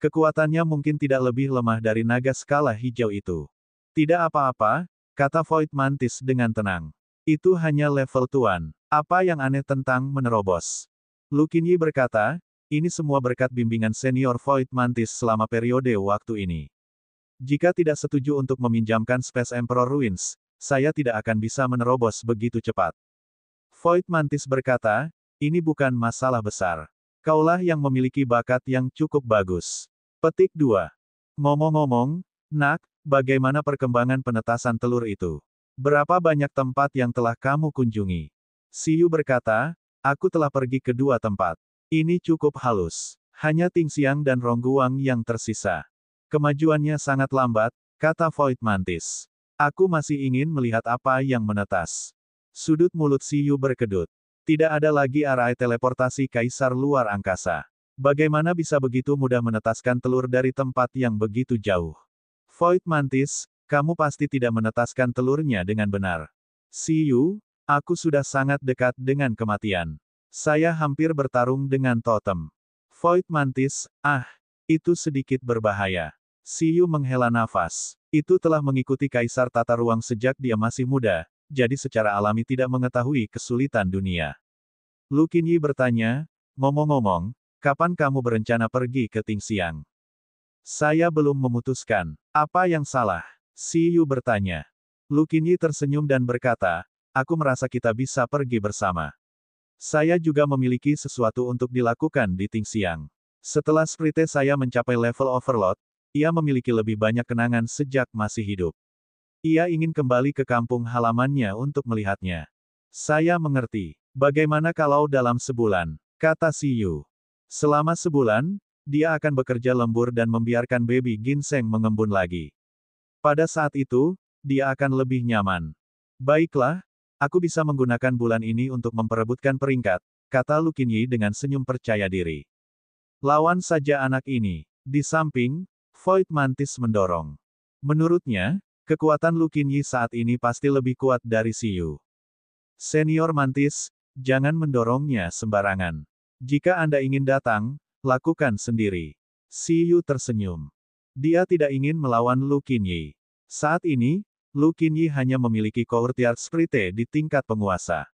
Kekuatannya mungkin tidak lebih lemah dari naga skala hijau itu. Tidak apa-apa, kata Void Mantis dengan tenang. Itu hanya level Tuan. Apa yang aneh tentang menerobos? Lu Qinyi berkata, ini semua berkat bimbingan senior Void Mantis selama periode waktu ini. Jika tidak setuju untuk meminjamkan Space Emperor Ruins, saya tidak akan bisa menerobos begitu cepat. Void Mantis berkata, ini bukan masalah besar. Kaulah yang memiliki bakat yang cukup bagus. Petik 2. Ngomong-ngomong, Nak, bagaimana perkembangan penetasan telur itu? Berapa banyak tempat yang telah kamu kunjungi? Siyu berkata, aku telah pergi ke 2 tempat. Ini cukup halus. Hanya Tingxiang dan Rongguang yang tersisa. Kemajuannya sangat lambat, kata Void Mantis. Aku masih ingin melihat apa yang menetas. Sudut mulut Siyu berkedut. Tidak ada lagi arai teleportasi kaisar luar angkasa. Bagaimana bisa begitu mudah menetaskan telur dari tempat yang begitu jauh? Void Mantis, kamu pasti tidak menetaskan telurnya dengan benar. Siyu, aku sudah sangat dekat dengan kematian. Saya hampir bertarung dengan totem. Void Mantis, itu sedikit berbahaya. Siyu menghela nafas. Itu telah mengikuti Kaisar Tata Ruang sejak dia masih muda, jadi secara alami tidak mengetahui kesulitan dunia. Lu Qinyi bertanya, ngomong-ngomong, kapan kamu berencana pergi ke Tingxiang? Saya belum memutuskan. Apa yang salah? Si Yu bertanya. Lu Qinyi tersenyum dan berkata, aku merasa kita bisa pergi bersama. Saya juga memiliki sesuatu untuk dilakukan di Tingxiang. Setelah sprite saya mencapai level overload, ia memiliki lebih banyak kenangan sejak masih hidup. Ia ingin kembali ke kampung halamannya untuk melihatnya. Saya mengerti. Bagaimana kalau dalam sebulan? Kata si Yu. Selama sebulan, dia akan bekerja lembur dan membiarkan baby ginseng mengembun lagi. Pada saat itu, dia akan lebih nyaman. Baiklah, aku bisa menggunakan bulan ini untuk memperebutkan peringkat, kata Lu Qinyi dengan senyum percaya diri. Lawan saja anak ini. Di samping, Void Mantis mendorong. Menurutnya, kekuatan Lu Qinyi saat ini pasti lebih kuat dari si Yu. Senior Mantis, jangan mendorongnya sembarangan. Jika Anda ingin datang, lakukan sendiri. Si Yu tersenyum. Dia tidak ingin melawan Lu Qinyi. Saat ini, Lu Qinyi hanya memiliki courtier sprite di tingkat penguasa.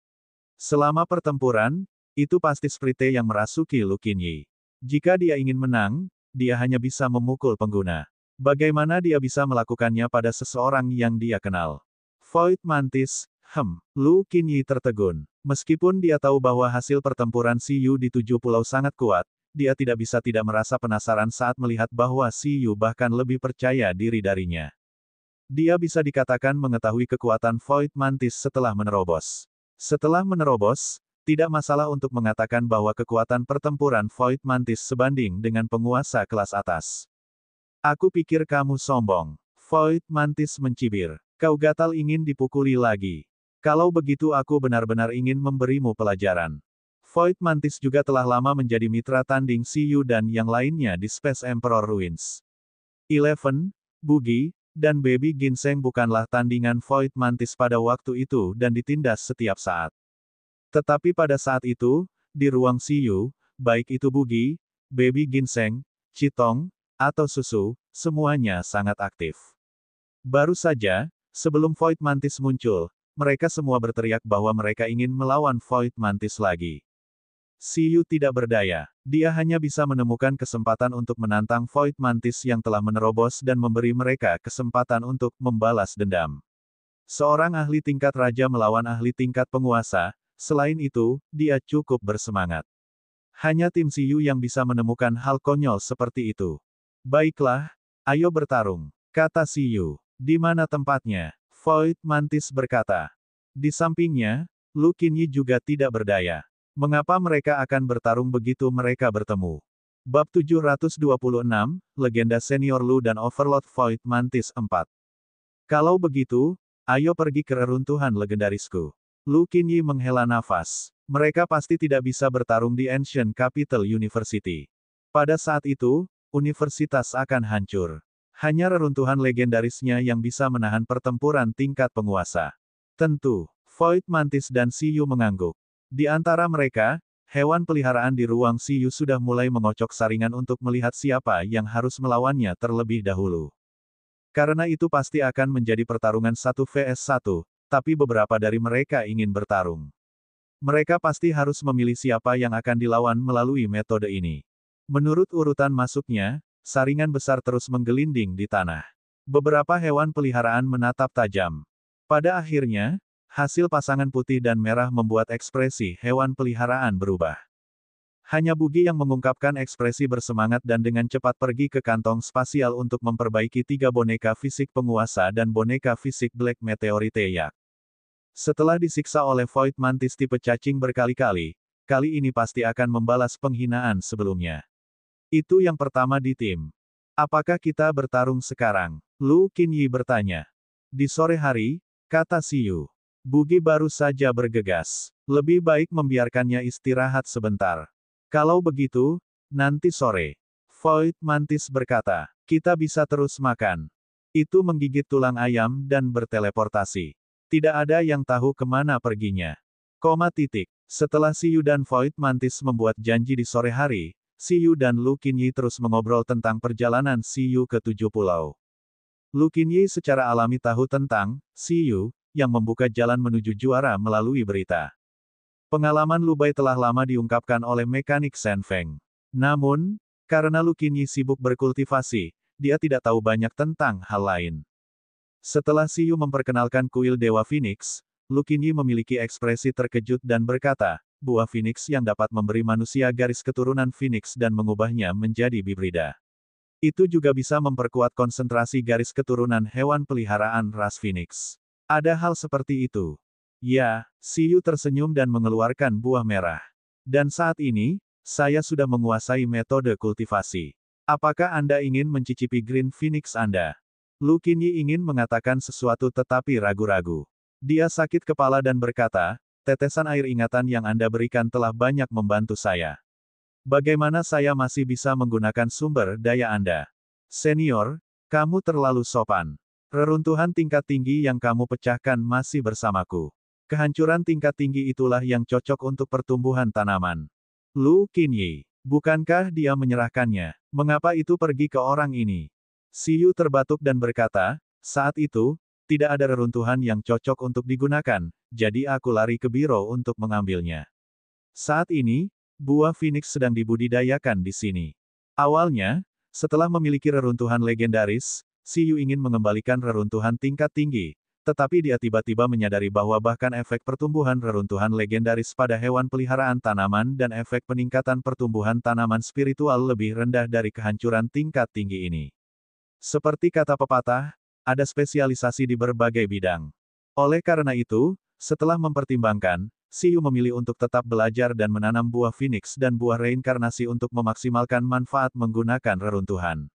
Selama pertempuran, itu pasti sprite yang merasuki Lu Qinyi. Jika dia ingin menang, dia hanya bisa memukul pengguna. Bagaimana dia bisa melakukannya pada seseorang yang dia kenal? Void Mantis, Lu Qinyi tertegun. Meskipun dia tahu bahwa hasil pertempuran Si Yu di 7 pulau sangat kuat, dia tidak bisa tidak merasa penasaran saat melihat bahwa Si Yu bahkan lebih percaya diri darinya. Dia bisa dikatakan mengetahui kekuatan Void Mantis setelah menerobos. Setelah menerobos, tidak masalah untuk mengatakan bahwa kekuatan pertempuran Void Mantis sebanding dengan penguasa kelas atas. Aku pikir kamu sombong. Void Mantis mencibir. Kau gatal ingin dipukuli lagi. Kalau begitu aku benar-benar ingin memberimu pelajaran. Void Mantis juga telah lama menjadi mitra tanding Si Yu dan yang lainnya di Space Emperor Ruins. Eleven, Bugi, dan Baby Ginseng bukanlah tandingan Void Mantis pada waktu itu dan ditindas setiap saat. Tetapi pada saat itu, di ruang Si Yu, baik itu Bugi, Baby Ginseng, Qitong, atau Susu, semuanya sangat aktif. Baru saja, sebelum Void Mantis muncul, mereka semua berteriak bahwa mereka ingin melawan Void Mantis lagi. Si Yu tidak berdaya. Dia hanya bisa menemukan kesempatan untuk menantang Void Mantis yang telah menerobos dan memberi mereka kesempatan untuk membalas dendam. Seorang ahli tingkat raja melawan ahli tingkat penguasa, selain itu, dia cukup bersemangat. Hanya tim Si Yu yang bisa menemukan hal konyol seperti itu. Baiklah, ayo bertarung, kata Si Yu. Di mana tempatnya? Void Mantis berkata. Di sampingnya, Lu Qinyi juga tidak berdaya. Mengapa mereka akan bertarung begitu mereka bertemu? Bab 726, Legenda Senior Lu dan Overlord Void Mantis 4. Kalau begitu, ayo pergi ke reruntuhan legendarisku. Lu Qinyi menghela nafas. Mereka pasti tidak bisa bertarung di Ancient Capital University. Pada saat itu, universitas akan hancur. Hanya reruntuhan legendarisnya yang bisa menahan pertempuran tingkat penguasa. Tentu, Void Mantis dan Si Yu mengangguk. Di antara mereka, hewan peliharaan di ruang Si Yu sudah mulai mengocok saringan untuk melihat siapa yang harus melawannya terlebih dahulu. Karena itu pasti akan menjadi pertarungan 1 vs 1, tapi beberapa dari mereka ingin bertarung. Mereka pasti harus memilih siapa yang akan dilawan melalui metode ini. Menurut urutan masuknya, saringan besar terus menggelinding di tanah. Beberapa hewan peliharaan menatap tajam. Pada akhirnya, hasil pasangan putih dan merah membuat ekspresi hewan peliharaan berubah. Hanya Bugi yang mengungkapkan ekspresi bersemangat dan dengan cepat pergi ke kantong spasial untuk memperbaiki 3 boneka fisik penguasa dan boneka fisik Black Meteorite Yak. Setelah disiksa oleh Void Mantis tipe cacing berkali-kali, kali ini pasti akan membalas penghinaan sebelumnya. Itu yang pertama di tim. Apakah kita bertarung sekarang? Lu Qinyi bertanya. Di sore hari, kata Si Yu. Bugi baru saja bergegas. Lebih baik membiarkannya istirahat sebentar. Kalau begitu, nanti sore. Void Mantis berkata, kita bisa terus makan. Itu menggigit tulang ayam dan berteleportasi. Tidak ada yang tahu kemana perginya. Setelah Siyu dan Void Mantis membuat janji di sore hari, Siyu dan Lu Qinyi terus mengobrol tentang perjalanan Siyu ke 7 pulau. Lu Qinyi secara alami tahu tentang Siyu yang membuka jalan menuju juara melalui berita. Pengalaman Lu Bai telah lama diungkapkan oleh mekanik Shen Feng. Namun, karena Lu Qinyi sibuk berkultivasi, dia tidak tahu banyak tentang hal lain. Setelah Siyu memperkenalkan kuil Dewa Phoenix, Lu Qinyi memiliki ekspresi terkejut dan berkata, buah Phoenix yang dapat memberi manusia garis keturunan Phoenix dan mengubahnya menjadi bibrida. Itu juga bisa memperkuat konsentrasi garis keturunan hewan peliharaan ras Phoenix. Ada hal seperti itu. Ya, Siyu tersenyum dan mengeluarkan buah merah. Dan saat ini, saya sudah menguasai metode kultivasi. Apakah Anda ingin mencicipi Green Phoenix Anda? Lu Qinyi ingin mengatakan sesuatu tetapi ragu-ragu. Dia sakit kepala dan berkata, tetesan air ingatan yang Anda berikan telah banyak membantu saya. Bagaimana saya masih bisa menggunakan sumber daya Anda? Senior, kamu terlalu sopan. Reruntuhan tingkat tinggi yang kamu pecahkan masih bersamaku. Kehancuran tingkat tinggi itulah yang cocok untuk pertumbuhan tanaman. Lu Qinyi, bukankah dia menyerahkannya? Mengapa itu pergi ke orang ini? Siyu terbatuk dan berkata, saat itu, tidak ada reruntuhan yang cocok untuk digunakan, jadi aku lari ke biro untuk mengambilnya. Saat ini, buah Phoenix sedang dibudidayakan di sini. Awalnya, setelah memiliki reruntuhan legendaris, Siyu ingin mengembalikan reruntuhan tingkat tinggi, tetapi dia tiba-tiba menyadari bahwa bahkan efek pertumbuhan reruntuhan legendaris pada hewan peliharaan tanaman dan efek peningkatan pertumbuhan tanaman spiritual lebih rendah dari kehancuran tingkat tinggi ini. Seperti kata pepatah, ada spesialisasi di berbagai bidang. Oleh karena itu, setelah mempertimbangkan, Siyu memilih untuk tetap belajar dan menanam buah Phoenix dan buah reinkarnasi untuk memaksimalkan manfaat menggunakan reruntuhan.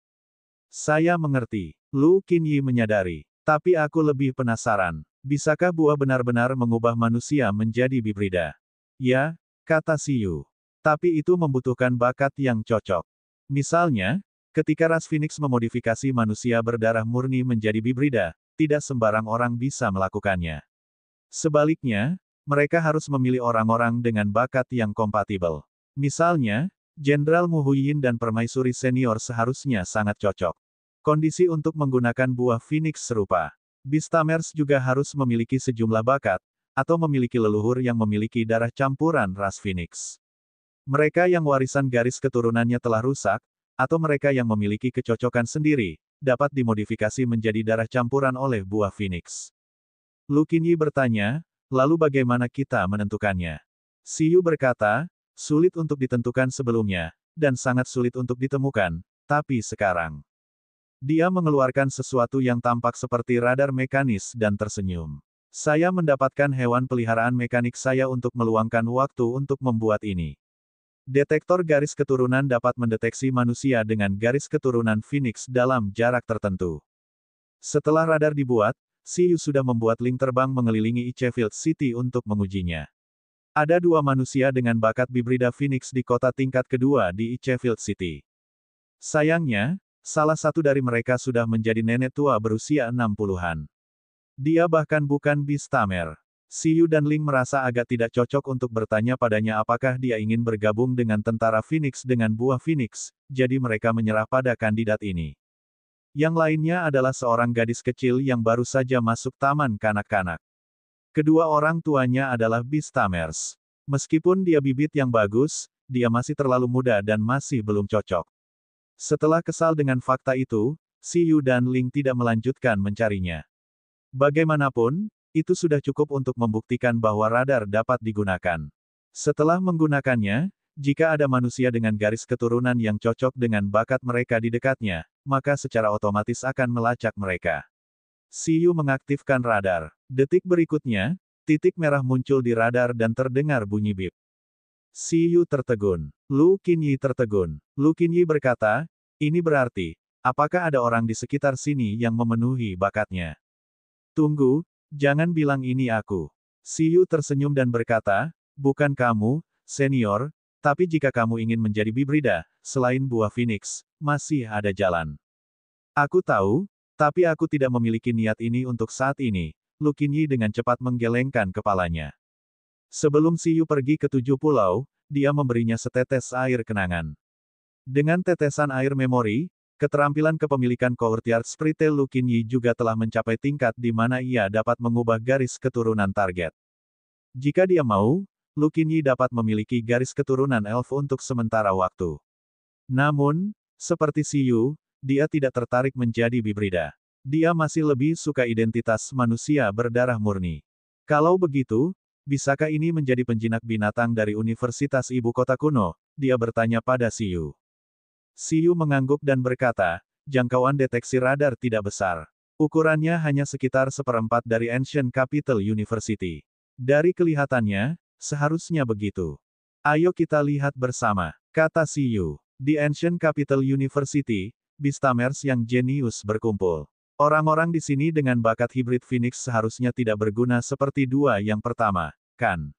Saya mengerti. Lu Qinyi menyadari. Tapi aku lebih penasaran. Bisakah buah benar-benar mengubah manusia menjadi bibrida? Ya, kata Siyu. Tapi itu membutuhkan bakat yang cocok. Misalnya, ketika ras Phoenix memodifikasi manusia berdarah murni menjadi bibrida, tidak sembarang orang bisa melakukannya. Sebaliknya, mereka harus memilih orang-orang dengan bakat yang kompatibel. Misalnya, Jenderal Mu Huiyin dan Permaisuri Senior seharusnya sangat cocok. Kondisi untuk menggunakan buah Phoenix serupa. Beastamers juga harus memiliki sejumlah bakat, atau memiliki leluhur yang memiliki darah campuran ras Phoenix. Mereka yang warisan garis keturunannya telah rusak, atau mereka yang memiliki kecocokan sendiri, dapat dimodifikasi menjadi darah campuran oleh buah Phoenix. Lu Qinyi bertanya, lalu bagaimana kita menentukannya? Siyu berkata, sulit untuk ditentukan sebelumnya, dan sangat sulit untuk ditemukan, tapi sekarang. Dia mengeluarkan sesuatu yang tampak seperti radar mekanis dan tersenyum. Saya mendapatkan hewan peliharaan mekanik saya untuk meluangkan waktu untuk membuat ini. Detektor garis keturunan dapat mendeteksi manusia dengan garis keturunan Phoenix dalam jarak tertentu. Setelah radar dibuat, Siyu sudah membuat link terbang mengelilingi Icefield City untuk mengujinya. Ada 2 manusia dengan bakat bibrida Phoenix di kota tingkat kedua di Icefield City. Sayangnya, salah satu dari mereka sudah menjadi nenek tua berusia 60-an. Dia bahkan bukan Beastamer. Siyu dan Ling merasa agak tidak cocok untuk bertanya padanya apakah dia ingin bergabung dengan tentara Phoenix dengan buah Phoenix, jadi mereka menyerah pada kandidat ini. Yang lainnya adalah seorang gadis kecil yang baru saja masuk taman kanak-kanak. Kedua orang tuanya adalah Beastamers. Meskipun dia bibit yang bagus, dia masih terlalu muda dan masih belum cocok. Setelah kesal dengan fakta itu, Siyu dan Ling tidak melanjutkan mencarinya. Bagaimanapun, itu sudah cukup untuk membuktikan bahwa radar dapat digunakan. Setelah menggunakannya, jika ada manusia dengan garis keturunan yang cocok dengan bakat mereka di dekatnya, maka secara otomatis akan melacak mereka. Siyu mengaktifkan radar. Detik berikutnya, titik merah muncul di radar dan terdengar bunyi bip. Siyu tertegun. Lu Qinyi tertegun. Lu Qinyi berkata, ini berarti, apakah ada orang di sekitar sini yang memenuhi bakatnya? Tunggu, jangan bilang ini aku. Siyu tersenyum dan berkata, bukan kamu, senior, tapi jika kamu ingin menjadi bibrida, selain buah Phoenix, masih ada jalan. Aku tahu, Tapi aku tidak memiliki niat ini untuk saat ini, Lu Qinyi dengan cepat menggelengkan kepalanya. Sebelum Siyu pergi ke 7 pulau, dia memberinya setetes air kenangan. Dengan tetesan air memori, keterampilan kepemilikan courtyard sprite Lu Qinyi juga telah mencapai tingkat di mana ia dapat mengubah garis keturunan target. Jika dia mau, Lu Qinyi dapat memiliki garis keturunan elf untuk sementara waktu. Namun, seperti Siyu, dia tidak tertarik menjadi bibrida. Dia masih lebih suka identitas manusia berdarah murni. Kalau begitu, bisakah ini menjadi penjinak binatang dari Universitas Ibu Kota Kuno? Dia bertanya pada Siyu. Siyu mengangguk dan berkata, jangkauan deteksi radar tidak besar. Ukurannya hanya sekitar seperempat dari Ancient Capital University. Dari kelihatannya, seharusnya begitu. Ayo kita lihat bersama, kata Siyu. Di Ancient Capital University, Beastamers yang jenius berkumpul. Orang-orang di sini dengan bakat hibrid Phoenix seharusnya tidak berguna seperti dua yang pertama, kan?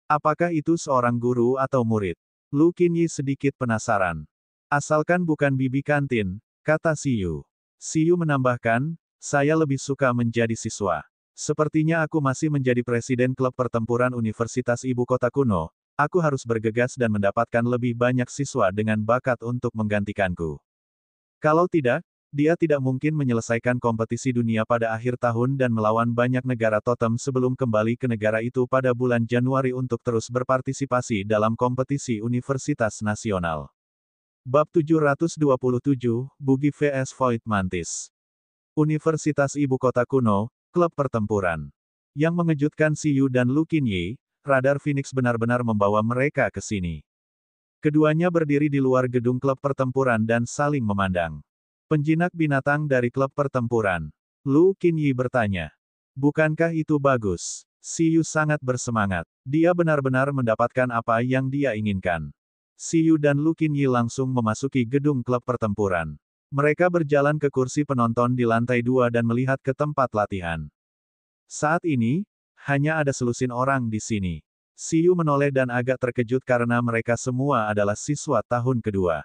Apakah itu seorang guru atau murid? Lu Qinyi sedikit penasaran. Asalkan bukan bibi kantin, kata Siyu. Siyu menambahkan, saya lebih suka menjadi siswa. Sepertinya aku masih menjadi presiden klub pertempuran Universitas Ibu Kota Kuno. Aku harus bergegas dan mendapatkan lebih banyak siswa dengan bakat untuk menggantikanku. Kalau tidak, dia tidak mungkin menyelesaikan kompetisi dunia pada akhir tahun dan melawan banyak negara totem sebelum kembali ke negara itu pada bulan Januari untuk terus berpartisipasi dalam kompetisi Universitas Nasional. Bab 727, Bugi vs Void Mantis. Universitas Ibu Kota Kuno, klub pertempuran. Yang mengejutkan Siyu dan Lu Qinyi, radar Phoenix benar-benar membawa mereka ke sini. Keduanya berdiri di luar gedung klub pertempuran dan saling memandang. Penjinak binatang dari klub pertempuran. Lu Qinyi bertanya. Bukankah itu bagus? Siyu sangat bersemangat. Dia benar-benar mendapatkan apa yang dia inginkan. Siyu dan Lu Qinyi langsung memasuki gedung klub pertempuran. Mereka berjalan ke kursi penonton di lantai 2 dan melihat ke tempat latihan. Saat ini, hanya ada selusin orang di sini. Siyu menoleh dan agak terkejut karena mereka semua adalah siswa tahun kedua.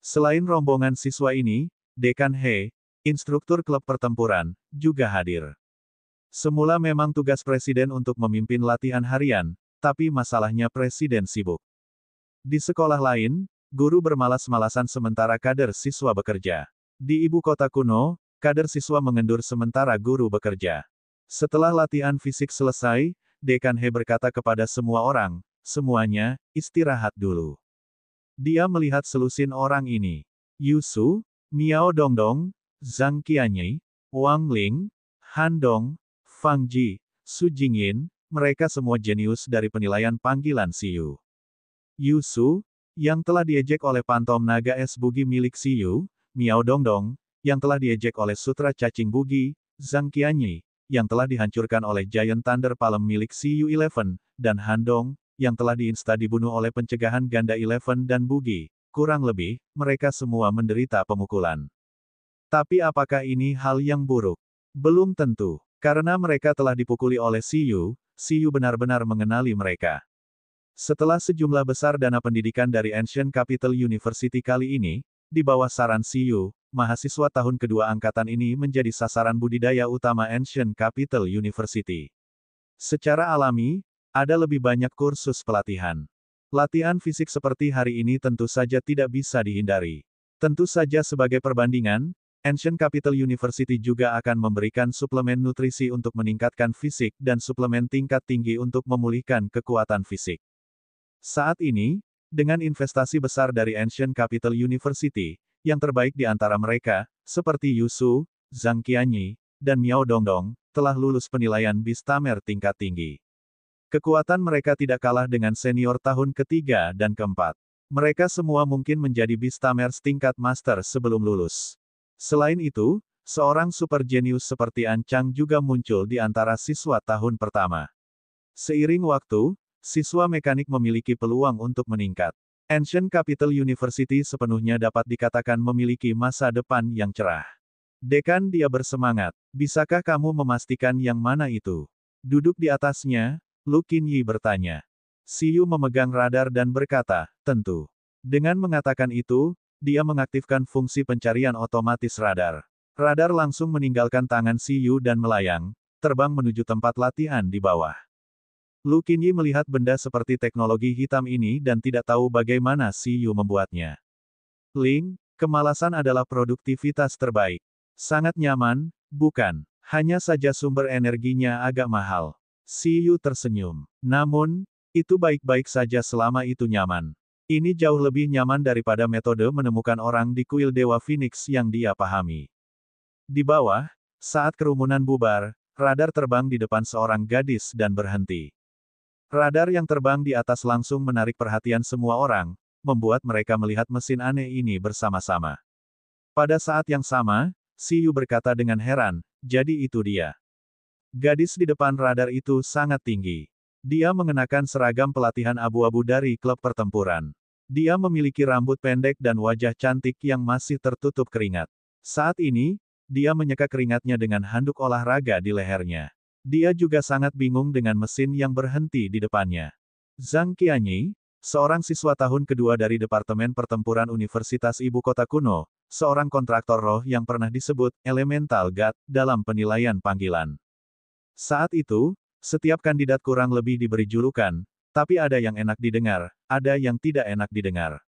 Selain rombongan siswa ini, Dekan He, instruktur klub pertempuran, juga hadir. Semula memang tugas presiden untuk memimpin latihan harian, tapi masalahnya presiden sibuk. Di sekolah lain, guru bermalas-malasan sementara kader siswa bekerja. Di ibu kota kuno, kader siswa mengendur sementara guru bekerja. Setelah latihan fisik selesai, Dekan He berkata kepada semua orang, semuanya, istirahat dulu. Dia melihat selusin orang ini. Yusu, Miao Dongdong, Zhang Qianyi, Wang Ling, Han Dong, Fang Ji, Su Jingyin, mereka semua jenius dari penilaian panggilan Siyu. Yusu, yang telah diejek oleh pantom naga es bugi milik Siyu, Miao Dongdong, yang telah diejek oleh sutra cacing bugi, Zhang Qianyi, yang telah dihancurkan oleh Giant Thunder Palm milik CU-11, dan Han Dong, yang telah diinsta dibunuh oleh pencegahan ganda 11 dan bugi. Kurang lebih, mereka semua menderita pemukulan. Tapi apakah ini hal yang buruk? Belum tentu. Karena mereka telah dipukuli oleh Siyu, Siyu benar-benar mengenali mereka. Setelah sejumlah besar dana pendidikan dari Ancient Capital University kali ini, di bawah saran Siyu, mahasiswa tahun kedua angkatan ini menjadi sasaran budidaya utama Ancient Capital University. Secara alami, ada lebih banyak kursus pelatihan. Latihan fisik seperti hari ini tentu saja tidak bisa dihindari. Tentu saja sebagai perbandingan, Ancient Capital University juga akan memberikan suplemen nutrisi untuk meningkatkan fisik dan suplemen tingkat tinggi untuk memulihkan kekuatan fisik. Saat ini, dengan investasi besar dari Ancient Capital University, yang terbaik di antara mereka, seperti Yusu, Zhang Qianyi, dan Miao Dongdong, telah lulus penilaian Beastamer tingkat tinggi. Kekuatan mereka tidak kalah dengan senior tahun ketiga dan keempat. Mereka semua mungkin menjadi Beastamers tingkat master sebelum lulus. Selain itu, seorang super jenius seperti An Chang juga muncul di antara siswa tahun pertama. Seiring waktu, siswa mekanik memiliki peluang untuk meningkat. Ancient Capital University sepenuhnya dapat dikatakan memiliki masa depan yang cerah. Dekan, dia bersemangat. Bisakah kamu memastikan yang mana itu? Duduk di atasnya, Lu Qinyi bertanya. Siyu memegang radar dan berkata, tentu. Dengan mengatakan itu, dia mengaktifkan fungsi pencarian otomatis radar. Radar langsung meninggalkan tangan Si Yu dan melayang, terbang menuju tempat latihan di bawah. Lu Qinyi melihat benda seperti teknologi hitam ini dan tidak tahu bagaimana Si Yu membuatnya. Ling, kemalasan adalah produktivitas terbaik. Sangat nyaman, bukan? Hanya saja sumber energinya agak mahal. Si Yu tersenyum. Namun, itu baik-baik saja selama itu nyaman. Ini jauh lebih nyaman daripada metode menemukan orang di kuil Dewa Phoenix yang dia pahami. Di bawah, saat kerumunan bubar, radar terbang di depan seorang gadis dan berhenti. Radar yang terbang di atas langsung menarik perhatian semua orang, membuat mereka melihat mesin aneh ini bersama-sama. Pada saat yang sama, Si Yu berkata dengan heran, jadi itu dia. Gadis di depan radar itu sangat tinggi. Dia mengenakan seragam pelatihan abu-abu dari klub pertempuran. Dia memiliki rambut pendek dan wajah cantik yang masih tertutup keringat. Saat ini, dia menyeka keringatnya dengan handuk olahraga di lehernya. Dia juga sangat bingung dengan mesin yang berhenti di depannya. Zhang Qianyi, seorang siswa tahun kedua dari Departemen Pertempuran Universitas Ibu Kota Kuno, seorang kontraktor roh yang pernah disebut Elemental God dalam penilaian panggilan. Saat itu, setiap kandidat kurang lebih diberi julukan, tapi ada yang enak didengar, ada yang tidak enak didengar.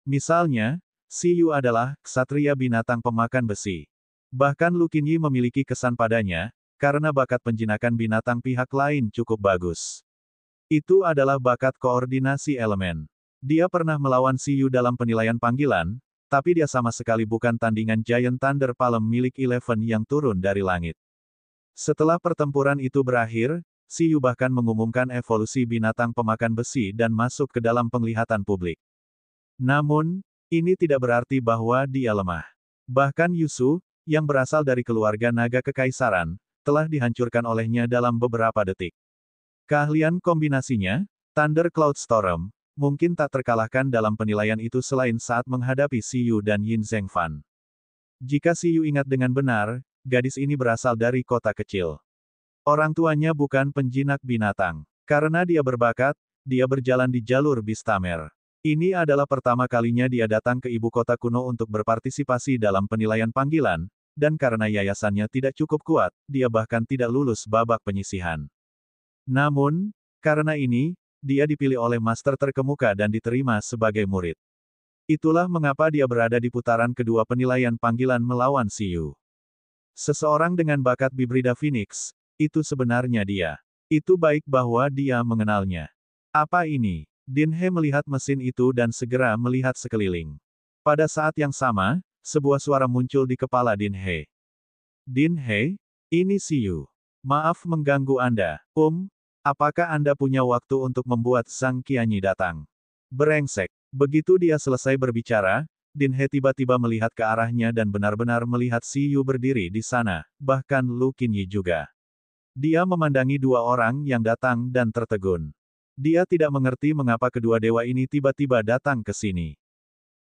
Misalnya, Si Yu adalah ksatria binatang pemakan besi. Bahkan Lu Qinyi memiliki kesan padanya, karena bakat penjinakan binatang pihak lain cukup bagus. Itu adalah bakat koordinasi elemen. Dia pernah melawan Si Yu dalam penilaian panggilan, tapi dia sama sekali bukan tandingan Giant Thunder Palm milik Eleven yang turun dari langit. Setelah pertempuran itu berakhir, Si Yu bahkan mengumumkan evolusi binatang pemakan besi dan masuk ke dalam penglihatan publik. Namun, ini tidak berarti bahwa dia lemah. Bahkan Yusu, yang berasal dari keluarga naga kekaisaran, telah dihancurkan olehnya dalam beberapa detik. Keahlian kombinasinya, Thunder Cloud Storm, mungkin tak terkalahkan dalam penilaian itu selain saat menghadapi Si Yu dan Yin Zhengfan. Jika Si Yu ingat dengan benar, gadis ini berasal dari kota kecil. Orang tuanya bukan penjinak binatang. Karena dia berbakat, dia berjalan di jalur Bistamer. Ini adalah pertama kalinya dia datang ke ibu kota kuno untuk berpartisipasi dalam penilaian panggilan, dan karena yayasannya tidak cukup kuat, dia bahkan tidak lulus babak penyisihan. Namun, karena ini, dia dipilih oleh master terkemuka dan diterima sebagai murid. Itulah mengapa dia berada di putaran kedua penilaian panggilan melawan Si Yu. Seseorang dengan bakat Bibrida Phoenix, itu sebenarnya dia. Itu baik bahwa dia mengenalnya. Apa ini? Din He melihat mesin itu dan segera melihat sekeliling. Pada saat yang sama, sebuah suara muncul di kepala Din He. Din He, ini Si Yu. Maaf mengganggu Anda. Apakah Anda punya waktu untuk membuat Zhang Qianyi datang? Brengsek. Begitu dia selesai berbicara, Din He tiba-tiba melihat ke arahnya dan benar-benar melihat Si Yu berdiri di sana, bahkan Lu Qinyi juga. Dia memandangi dua orang yang datang dan tertegun. Dia tidak mengerti mengapa kedua dewa ini tiba-tiba datang ke sini.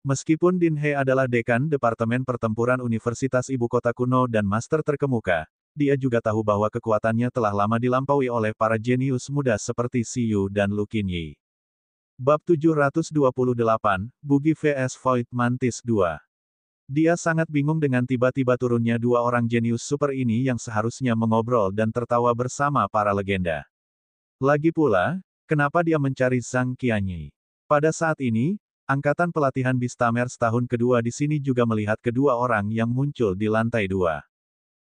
Meskipun Din He adalah dekan Departemen Pertempuran Universitas Ibu Kota Kuno dan master terkemuka, dia juga tahu bahwa kekuatannya telah lama dilampaui oleh para jenius muda seperti Si Yu dan Lu Qinyi. Bab 728, Bugi vs Void Mantis 2. Dia sangat bingung dengan tiba-tiba turunnya dua orang jenius super ini yang seharusnya mengobrol dan tertawa bersama para legenda. Lagi pula, kenapa dia mencari Zhang Qianyi? Pada saat ini, Angkatan Pelatihan Bistamers tahun kedua di sini juga melihat kedua orang yang muncul di lantai 2.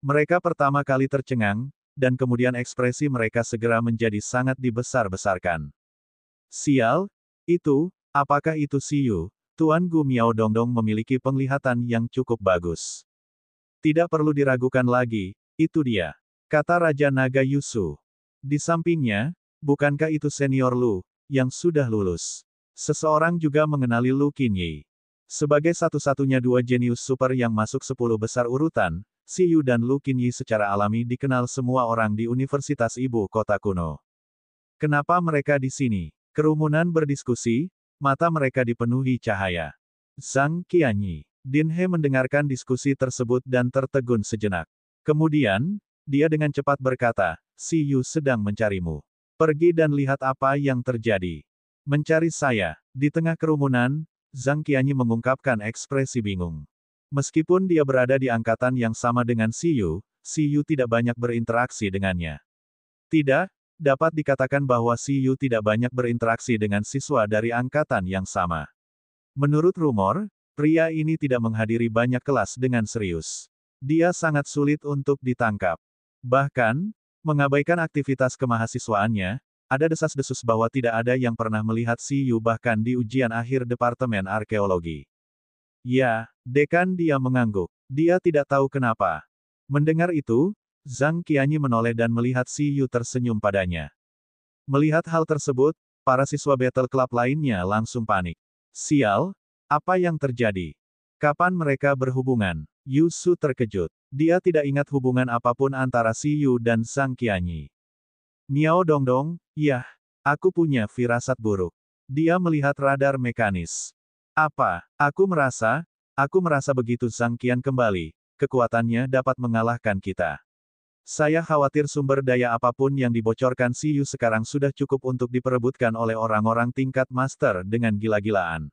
Mereka pertama kali tercengang, dan kemudian ekspresi mereka segera menjadi sangat dibesar-besarkan. Sial, apakah itu Si Yu? Tuan Gu Miao Dongdong memiliki penglihatan yang cukup bagus. Tidak perlu diragukan lagi, itu dia, kata Raja Naga Yusu. Di sampingnya, bukankah itu senior Lu, yang sudah lulus? Seseorang juga mengenali Lu Qinyi. Sebagai satu-satunya dua jenius super yang masuk 10 besar urutan, Si Yu dan Lu Qinyi secara alami dikenal semua orang di Universitas Ibu Kota Kuno. Kenapa mereka di sini? Kerumunan berdiskusi, mata mereka dipenuhi cahaya. Zhang Qianyi. Din He mendengarkan diskusi tersebut dan tertegun sejenak. Kemudian, dia dengan cepat berkata, Si Yu sedang mencarimu. Pergi dan lihat apa yang terjadi. Mencari saya. Di tengah kerumunan, Zhang Qianyi mengungkapkan ekspresi bingung. Meskipun dia berada di angkatan yang sama dengan Siyu tidak banyak berinteraksi dengannya. Tidak, dapat dikatakan bahwa Siyu tidak banyak berinteraksi dengan siswa dari angkatan yang sama. Menurut rumor, pria ini tidak menghadiri banyak kelas dengan serius. Dia sangat sulit untuk ditangkap. Bahkan, mengabaikan aktivitas kemahasiswaannya, ada desas-desus bahwa tidak ada yang pernah melihat Siyu bahkan di ujian akhir Departemen Arkeologi. Ya, dekan dia mengangguk. Dia tidak tahu kenapa. Mendengar itu, Zhang Qianyi menoleh dan melihat Siyu tersenyum padanya. Melihat hal tersebut, para siswa Battle Club lainnya langsung panik. Sial, apa yang terjadi? Kapan mereka berhubungan? Yu Su terkejut. Dia tidak ingat hubungan apapun antara Siyu dan Zhang Qianyi. Miao Dongdong, yah, aku punya firasat buruk. Dia melihat radar mekanis. Apa? Aku merasa begitu Zhang Qian kembali, kekuatannya dapat mengalahkan kita. Saya khawatir sumber daya apapun yang dibocorkan Siyu sekarang sudah cukup untuk diperebutkan oleh orang-orang tingkat master dengan gila-gilaan.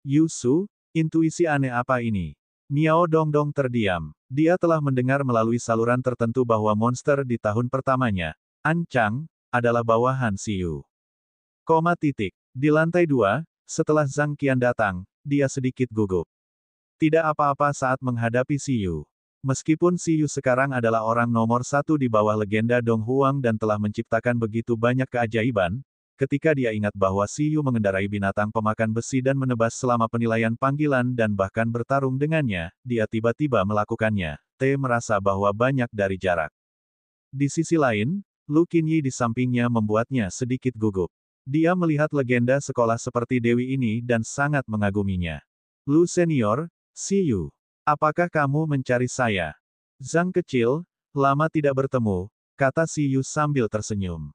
Yu Su, intuisi aneh apa ini? Miao Dongdong terdiam. Dia telah mendengar melalui saluran tertentu bahwa monster di tahun pertamanya, An Chang, adalah bawahan Siyu. Di lantai 2, setelah Zhang Qian datang, dia sedikit gugup. Tidak apa-apa saat menghadapi Siyu. Meskipun Siyu sekarang adalah orang nomor 1 di bawah legenda Dong Huang dan telah menciptakan begitu banyak keajaiban, ketika dia ingat bahwa Siyu mengendarai binatang pemakan besi dan menebas selama penilaian panggilan dan bahkan bertarung dengannya, dia tiba-tiba melakukannya. Merasa bahwa banyak dari jarak. Di sisi lain, Lu Qinyi di sampingnya membuatnya sedikit gugup. Dia melihat legenda sekolah seperti Dewi ini dan sangat mengaguminya. Lu Senior, Siyu. Apakah kamu mencari saya? Zhang kecil, lama tidak bertemu, kata Siyu sambil tersenyum.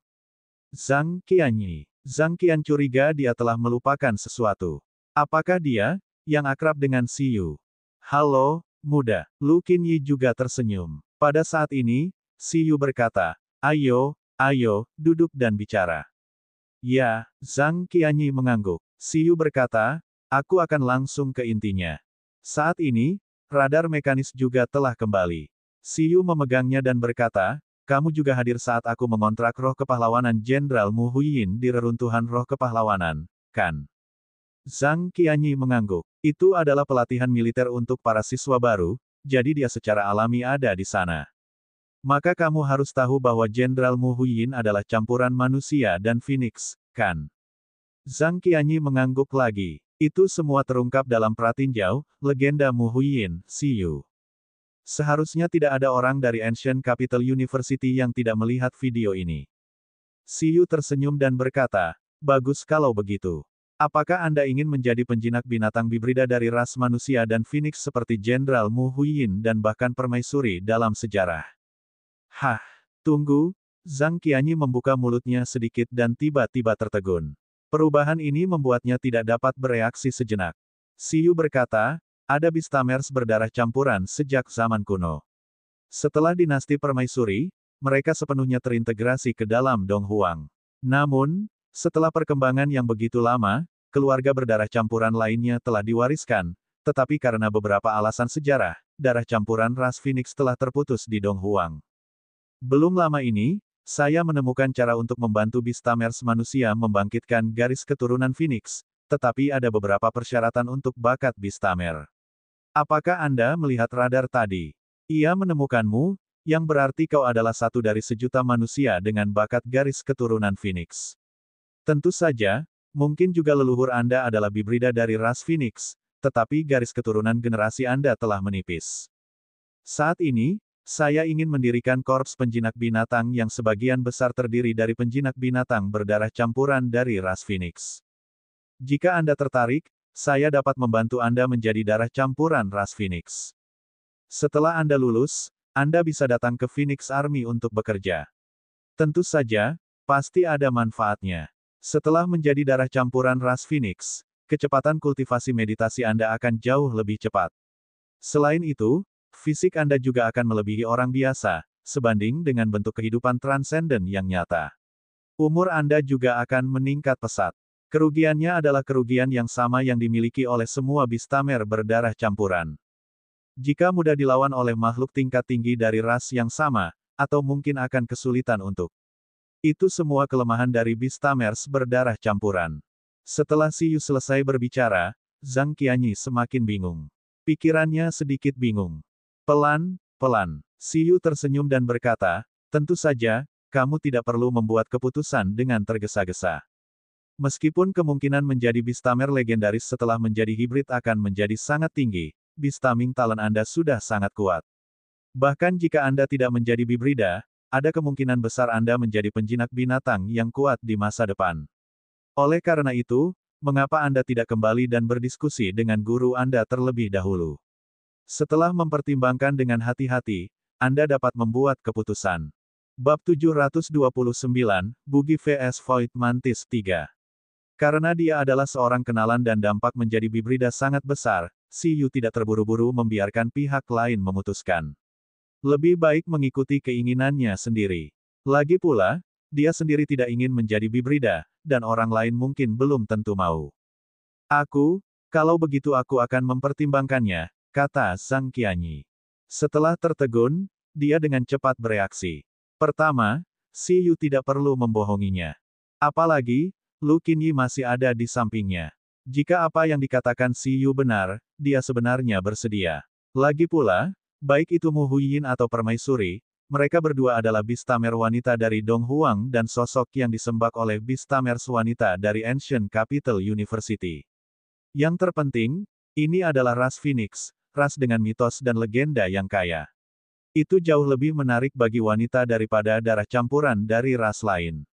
Zhang Qianyi. Zhang Qian curiga dia telah melupakan sesuatu. Apakah dia, yang akrab dengan Siyu? Halo, muda. Lu Qinyi juga tersenyum. Pada saat ini, Siyu berkata, ayo, duduk dan bicara. Ya, Zhang Qianyi mengangguk. Siyu berkata, aku akan langsung ke intinya. Saat ini, radar mekanis juga telah kembali. Siyu memegangnya dan berkata, kamu juga hadir saat aku mengontrak roh kepahlawanan Jenderal Mu Huiyin di reruntuhan roh kepahlawanan, kan? Zhang Qianyi mengangguk. Itu adalah pelatihan militer untuk para siswa baru, jadi dia secara alami ada di sana. Maka kamu harus tahu bahwa Jenderal Mu Huiyin adalah campuran manusia dan Phoenix, kan? Zhang Qianyi mengangguk lagi. Itu semua terungkap dalam pratinjau, legenda Mu Huiyin, Siyu. Seharusnya tidak ada orang dari Ancient Capital University yang tidak melihat video ini. Siyu tersenyum dan berkata, bagus kalau begitu. Apakah Anda ingin menjadi penjinak binatang bibrida dari ras manusia dan Phoenix seperti Jenderal Mu Huiyin dan bahkan permaisuri dalam sejarah? Hah, tunggu, Zhang Qianyi membuka mulutnya sedikit dan tiba-tiba tertegun. Perubahan ini membuatnya tidak dapat bereaksi sejenak. Siyu berkata, ada Beastamers berdarah campuran sejak zaman kuno. Setelah dinasti permaisuri, mereka sepenuhnya terintegrasi ke dalam Dong Huang. Namun, setelah perkembangan yang begitu lama, keluarga berdarah campuran lainnya telah diwariskan, tetapi karena beberapa alasan sejarah, darah campuran ras Phoenix telah terputus di Dong Huang. Belum lama ini, saya menemukan cara untuk membantu Beastamers manusia membangkitkan garis keturunan Phoenix, tetapi ada beberapa persyaratan untuk bakat Beastamer. Apakah Anda melihat radar tadi? Ia menemukanmu, yang berarti kau adalah satu dari sejuta manusia dengan bakat garis keturunan Phoenix. Tentu saja, mungkin juga leluhur Anda adalah bibrida dari ras Phoenix, tetapi garis keturunan generasi Anda telah menipis. Saat ini, saya ingin mendirikan korps penjinak binatang yang sebagian besar terdiri dari penjinak binatang berdarah campuran dari ras Phoenix. Jika Anda tertarik, saya dapat membantu Anda menjadi darah campuran ras Phoenix. Setelah Anda lulus, Anda bisa datang ke Phoenix Army untuk bekerja. Tentu saja, pasti ada manfaatnya. Setelah menjadi darah campuran ras Phoenix, kecepatan kultivasi meditasi Anda akan jauh lebih cepat. Selain itu, fisik Anda juga akan melebihi orang biasa, sebanding dengan bentuk kehidupan transenden yang nyata. Umur Anda juga akan meningkat pesat. Kerugiannya adalah kerugian yang sama yang dimiliki oleh semua Beastamer berdarah campuran. Jika mudah dilawan oleh makhluk tingkat tinggi dari ras yang sama, atau mungkin akan kesulitan untuk. Itu semua kelemahan dari Beastamers berdarah campuran. Setelah Si Yu selesai berbicara, Zhang Qianyi semakin bingung. Pikirannya sedikit bingung. Pelan-pelan, Si Yu tersenyum dan berkata, tentu saja, kamu tidak perlu membuat keputusan dengan tergesa-gesa. Meskipun kemungkinan menjadi Beastamer legendaris setelah menjadi hibrid akan menjadi sangat tinggi, Beastaming talent Anda sudah sangat kuat. Bahkan jika Anda tidak menjadi Bibrida, ada kemungkinan besar Anda menjadi penjinak binatang yang kuat di masa depan. Oleh karena itu, mengapa Anda tidak kembali dan berdiskusi dengan guru Anda terlebih dahulu? Setelah mempertimbangkan dengan hati-hati, Anda dapat membuat keputusan. Bab 729, Bugi vs Void Mantis 3. Karena dia adalah seorang kenalan dan dampak menjadi Bibrida sangat besar, Si Yu tidak terburu-buru membiarkan pihak lain memutuskan. Lebih baik mengikuti keinginannya sendiri. Lagi pula, dia sendiri tidak ingin menjadi Bibrida, dan orang lain mungkin belum tentu mau. Kalau begitu aku akan mempertimbangkannya, kata Zhang Qianyi. Setelah tertegun, dia dengan cepat bereaksi. Pertama, Si Yu tidak perlu membohonginya. Apalagi, Lu Qinyi masih ada di sampingnya. Jika apa yang dikatakan Si Yu benar, dia sebenarnya bersedia. Lagi pula, baik itu Mu Huiyin atau Permaisuri, mereka berdua adalah Beastamer wanita dari Dong Huang dan sosok yang disembah oleh Beastamers wanita dari Ancient Capital University. Yang terpenting, ini adalah ras Phoenix, ras dengan mitos dan legenda yang kaya. Itu jauh lebih menarik bagi wanita daripada darah campuran dari ras lain.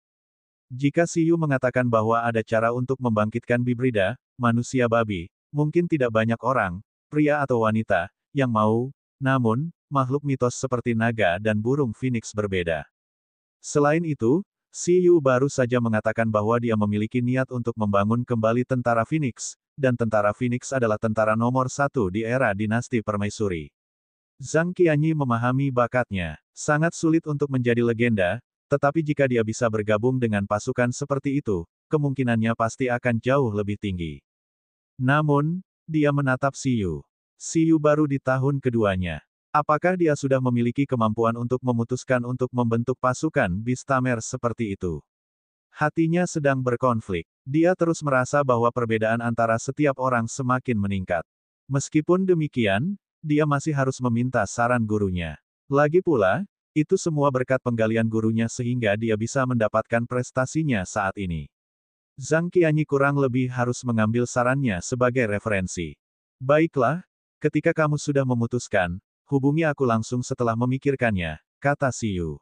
Jika Si Yu mengatakan bahwa ada cara untuk membangkitkan Bibrida, manusia babi, mungkin tidak banyak orang, pria atau wanita, yang mau, namun, makhluk mitos seperti naga dan burung phoenix berbeda. Selain itu, Si Yu baru saja mengatakan bahwa dia memiliki niat untuk membangun kembali tentara Phoenix, dan tentara Phoenix adalah tentara nomor satu di era dinasti Permaisuri. Zhang Qianyi memahami bakatnya. Sangat sulit untuk menjadi legenda, tetapi jika dia bisa bergabung dengan pasukan seperti itu, kemungkinannya pasti akan jauh lebih tinggi. Namun, dia menatap Si Yu. Si Yu baru di tahun keduanya. Apakah dia sudah memiliki kemampuan untuk memutuskan untuk membentuk pasukan Beastamer seperti itu? Hatinya sedang berkonflik. Dia terus merasa bahwa perbedaan antara setiap orang semakin meningkat. Meskipun demikian, dia masih harus meminta saran gurunya. Lagi pula, itu semua berkat penggalian gurunya sehingga dia bisa mendapatkan prestasinya saat ini. Zhang Qianyi kurang lebih harus mengambil sarannya sebagai referensi. Baiklah, ketika kamu sudah memutuskan, hubungi aku langsung setelah memikirkannya, kata Si Yu.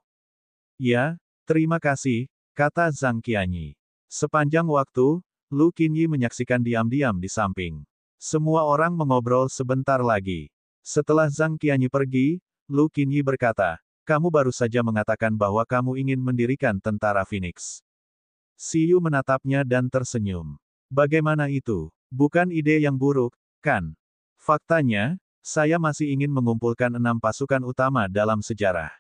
Ya, terima kasih, kata Zhang Qianyi. Sepanjang waktu, Lu Qinyi menyaksikan diam-diam di samping. Semua orang mengobrol sebentar lagi. Setelah Zhang Qianyi pergi, Lu Qinyi berkata, kamu baru saja mengatakan bahwa kamu ingin mendirikan tentara Phoenix. Si Yu menatapnya dan tersenyum. Bagaimana itu? Bukan ide yang buruk, kan? Faktanya, saya masih ingin mengumpulkan 6 pasukan utama dalam sejarah.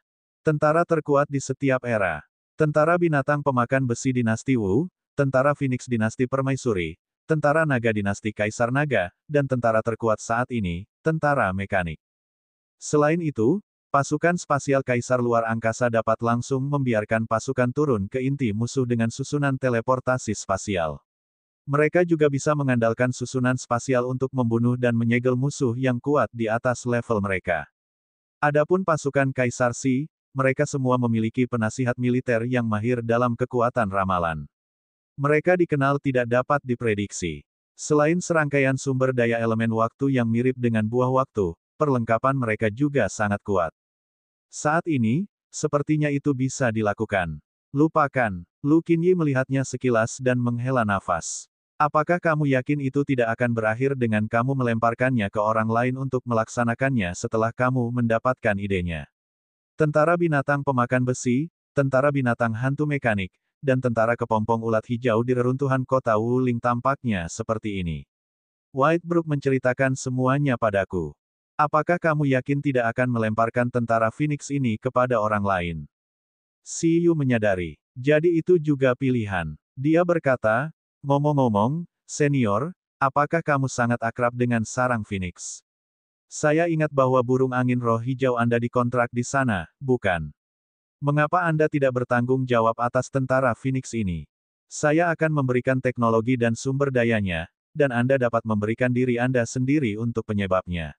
Tentara terkuat di setiap era. Tentara binatang pemakan besi dinasti Wu, tentara Phoenix dinasti Permaisuri, tentara naga dinasti Kaisar Naga, dan tentara terkuat saat ini, tentara mekanik. Selain itu, pasukan spasial Kaisar luar angkasa dapat langsung membiarkan pasukan turun ke inti musuh dengan susunan teleportasi spasial. Mereka juga bisa mengandalkan susunan spasial untuk membunuh dan menyegel musuh yang kuat di atas level mereka. Adapun pasukan Kaisar Si, mereka semua memiliki penasihat militer yang mahir dalam kekuatan ramalan. Mereka dikenal tidak dapat diprediksi. Selain serangkaian sumber daya elemen waktu yang mirip dengan buah waktu, perlengkapan mereka juga sangat kuat. Saat ini, sepertinya itu bisa dilakukan. Lupakan. Lu Qinyi melihatnya sekilas dan menghela nafas. Apakah kamu yakin itu tidak akan berakhir dengan kamu melemparkannya ke orang lain untuk melaksanakannya setelah kamu mendapatkan idenya? Tentara binatang pemakan besi, tentara binatang hantu mekanik, dan tentara kepompong ulat hijau di reruntuhan kota Wuling tampaknya seperti ini. Whitebrook menceritakan semuanya padaku. Apakah kamu yakin tidak akan melemparkan tentara Phoenix ini kepada orang lain? Si Yu menyadari. Jadi itu juga pilihan. Dia berkata, ngomong-ngomong, senior, apakah kamu sangat akrab dengan sarang Phoenix? Saya ingat bahwa burung angin roh hijau Anda dikontrak di sana, bukan? Mengapa Anda tidak bertanggung jawab atas tentara Phoenix ini? Saya akan memberikan teknologi dan sumber dayanya, dan Anda dapat memberikan diri Anda sendiri untuk penyebabnya.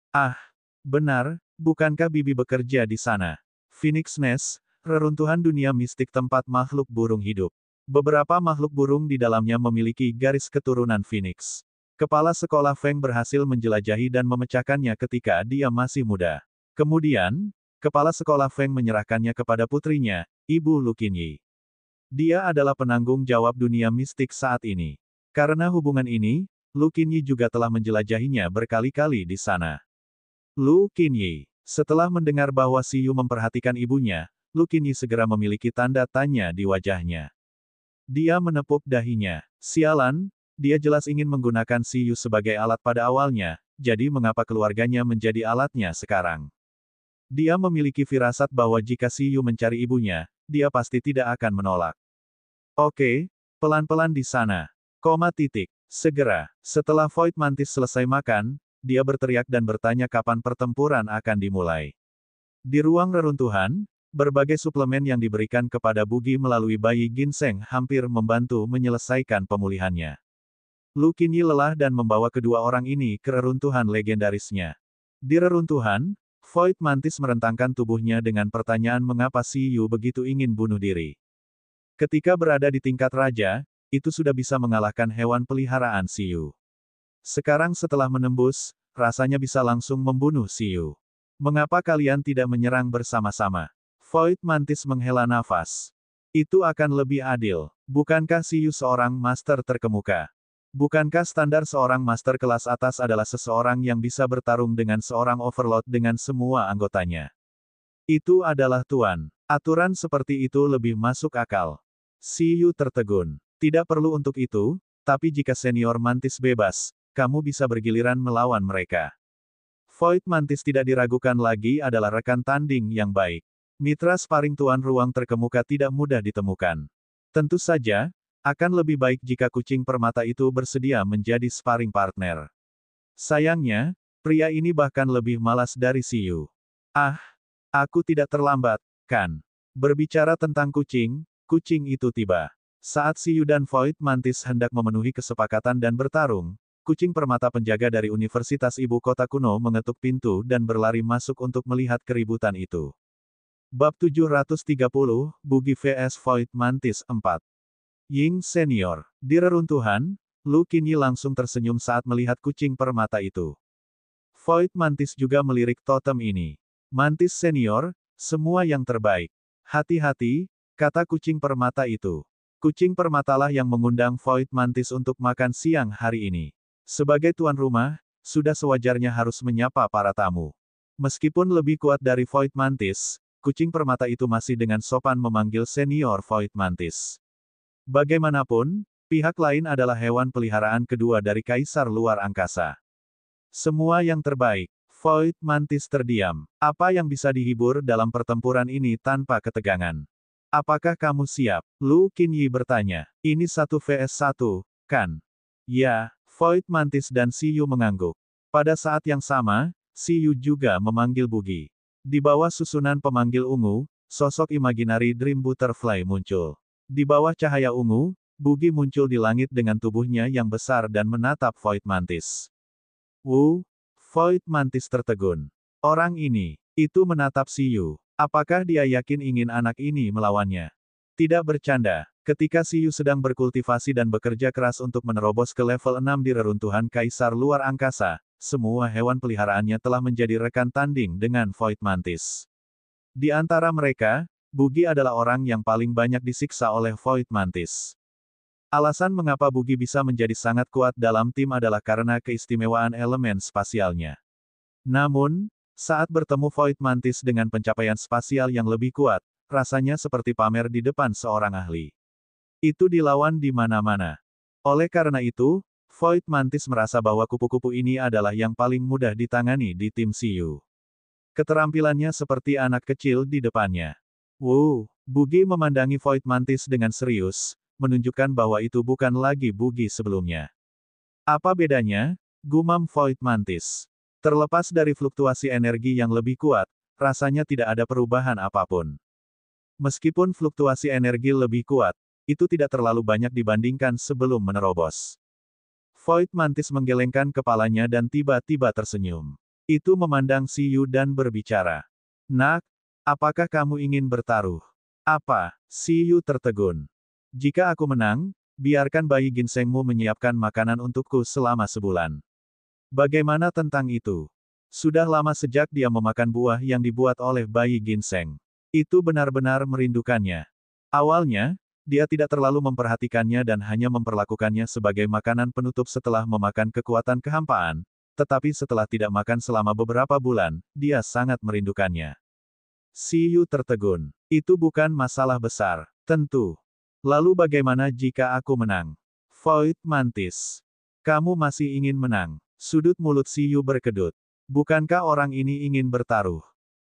Ah, benar, bukankah Bibi bekerja di sana? Phoenix Nest, reruntuhan dunia mistik tempat makhluk burung hidup. Beberapa makhluk burung di dalamnya memiliki garis keturunan Phoenix. Kepala sekolah Feng berhasil menjelajahi dan memecahkannya ketika dia masih muda. Kemudian, kepala sekolah Feng menyerahkannya kepada putrinya, Ibu Lu Qinyi. Dia adalah penanggung jawab dunia mistik saat ini. Karena hubungan ini, Lu Qinyi juga telah menjelajahinya berkali-kali di sana. Lu Qinyi. Setelah mendengar bahwa Si Yu memperhatikan ibunya, Lu Qinyi segera memiliki tanda tanya di wajahnya. Dia menepuk dahinya. Sialan, dia jelas ingin menggunakan Si Yu sebagai alat pada awalnya, jadi mengapa keluarganya menjadi alatnya sekarang? Dia memiliki firasat bahwa jika Si Yu mencari ibunya, dia pasti tidak akan menolak. Oke, pelan-pelan di sana. Segera, setelah Void Mantis selesai makan, dia berteriak dan bertanya kapan pertempuran akan dimulai. Di ruang reruntuhan, berbagai suplemen yang diberikan kepada Bugi melalui bayi ginseng hampir membantu menyelesaikan pemulihannya. Lu Qinyi lelah dan membawa kedua orang ini ke reruntuhan legendarisnya. Di reruntuhan, Void Mantis merentangkan tubuhnya dengan pertanyaan mengapa Si Yu begitu ingin bunuh diri. Ketika berada di tingkat raja, itu sudah bisa mengalahkan hewan peliharaan Si Yu. Sekarang setelah menembus, rasanya bisa langsung membunuh Si Yu. Mengapa kalian tidak menyerang bersama-sama? Void Mantis menghela nafas. Itu akan lebih adil. Bukankah Si Yu seorang master terkemuka? Bukankah standar seorang master kelas atas adalah seseorang yang bisa bertarung dengan seorang overlord dengan semua anggotanya? Itu adalah Tuan. Aturan seperti itu lebih masuk akal. Si Yu tertegun. Tidak perlu untuk itu, tapi jika senior Mantis bebas, kamu bisa bergiliran melawan mereka. Void Mantis tidak diragukan lagi adalah rekan tanding yang baik. Mitra sparring tuan ruang terkemuka tidak mudah ditemukan. Tentu saja, akan lebih baik jika kucing permata itu bersedia menjadi sparring partner. Sayangnya, pria ini bahkan lebih malas dari Si Yu. Ah, aku tidak terlambat, kan? Berbicara tentang kucing, kucing itu tiba. Saat Si Yu dan Void Mantis hendak memenuhi kesepakatan dan bertarung, kucing permata penjaga dari Universitas Ibu Kota Kuno mengetuk pintu dan berlari masuk untuk melihat keributan itu. Bab 730, Bugi vs Void Mantis 4. Ying Senior. Di reruntuhan, Lu Qinyi langsung tersenyum saat melihat kucing permata itu. Void Mantis juga melirik totem ini. Mantis Senior, semua yang terbaik. Hati-hati, kata kucing permata itu. Kucing permatalah yang mengundang Void Mantis untuk makan siang hari ini. Sebagai tuan rumah, sudah sewajarnya harus menyapa para tamu. Meskipun lebih kuat dari Void Mantis, kucing permata itu masih dengan sopan memanggil senior Void Mantis. Bagaimanapun, pihak lain adalah hewan peliharaan kedua dari Kaisar Luar Angkasa. Semua yang terbaik. Void Mantis terdiam. Apa yang bisa dihibur dalam pertempuran ini tanpa ketegangan? Apakah kamu siap? Lu Qinyi bertanya. Ini 1 vs 1, kan? Ya, Void Mantis dan Si Yu mengangguk. Pada saat yang sama, Si Yu juga memanggil Bugi. Di bawah susunan pemanggil ungu, sosok imaginary Dream Butterfly muncul. Di bawah cahaya ungu, Bugi muncul di langit dengan tubuhnya yang besar dan menatap Void Mantis. Void Mantis tertegun. Orang ini, itu menatap Si Yu. Apakah dia yakin ingin anak ini melawannya? Tidak bercanda. Ketika Si Yu sedang berkultivasi dan bekerja keras untuk menerobos ke level 6 di reruntuhan Kaisar Luar Angkasa, semua hewan peliharaannya telah menjadi rekan tanding dengan Void Mantis. Di antara mereka, Bugi adalah orang yang paling banyak disiksa oleh Void Mantis. Alasan mengapa Bugi bisa menjadi sangat kuat dalam tim adalah karena keistimewaan elemen spasialnya. Namun, saat bertemu Void Mantis dengan pencapaian spasial yang lebih kuat, rasanya seperti pamer di depan seorang ahli. Itu dilawan di mana-mana. Oleh karena itu, Void Mantis merasa bahwa kupu-kupu ini adalah yang paling mudah ditangani di tim Si Yu. Keterampilannya seperti anak kecil di depannya. Bugi memandangi Void Mantis dengan serius, menunjukkan bahwa itu bukan lagi Bugi sebelumnya. Apa bedanya? Gumam Void Mantis. Terlepas dari fluktuasi energi yang lebih kuat, rasanya tidak ada perubahan apapun. Meskipun fluktuasi energi lebih kuat, itu tidak terlalu banyak dibandingkan sebelum menerobos. Void Mantis menggelengkan kepalanya dan tiba-tiba tersenyum. Itu memandang Si Yu dan berbicara. Nak, apakah kamu ingin bertaruh? Apa? Si Yu tertegun. Jika aku menang, biarkan bayi ginsengmu menyiapkan makanan untukku selama sebulan. Bagaimana tentang itu? Sudah lama sejak dia memakan buah yang dibuat oleh bayi ginseng. Itu benar-benar merindukannya. Awalnya, dia tidak terlalu memperhatikannya dan hanya memperlakukannya sebagai makanan penutup setelah memakan kekuatan kehampaan, tetapi setelah tidak makan selama beberapa bulan, dia sangat merindukannya. Si Yu tertegun. Itu bukan masalah besar, tentu. Lalu bagaimana jika aku menang? Void Mantis. Kamu masih ingin menang? Sudut mulut Si Yu berkedut. Bukankah orang ini ingin bertaruh?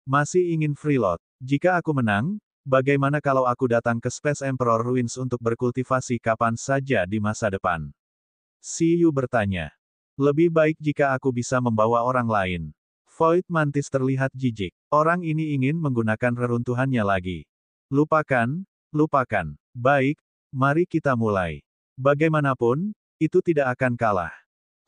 Masih ingin freelot? Jika aku menang, bagaimana kalau aku datang ke Space Emperor Ruins untuk berkultivasi kapan saja di masa depan? Si Yu bertanya. Lebih baik jika aku bisa membawa orang lain. Void Mantis terlihat jijik. Orang ini ingin menggunakan reruntuhannya lagi. Lupakan, lupakan. Baik, mari kita mulai. Bagaimanapun, itu tidak akan kalah.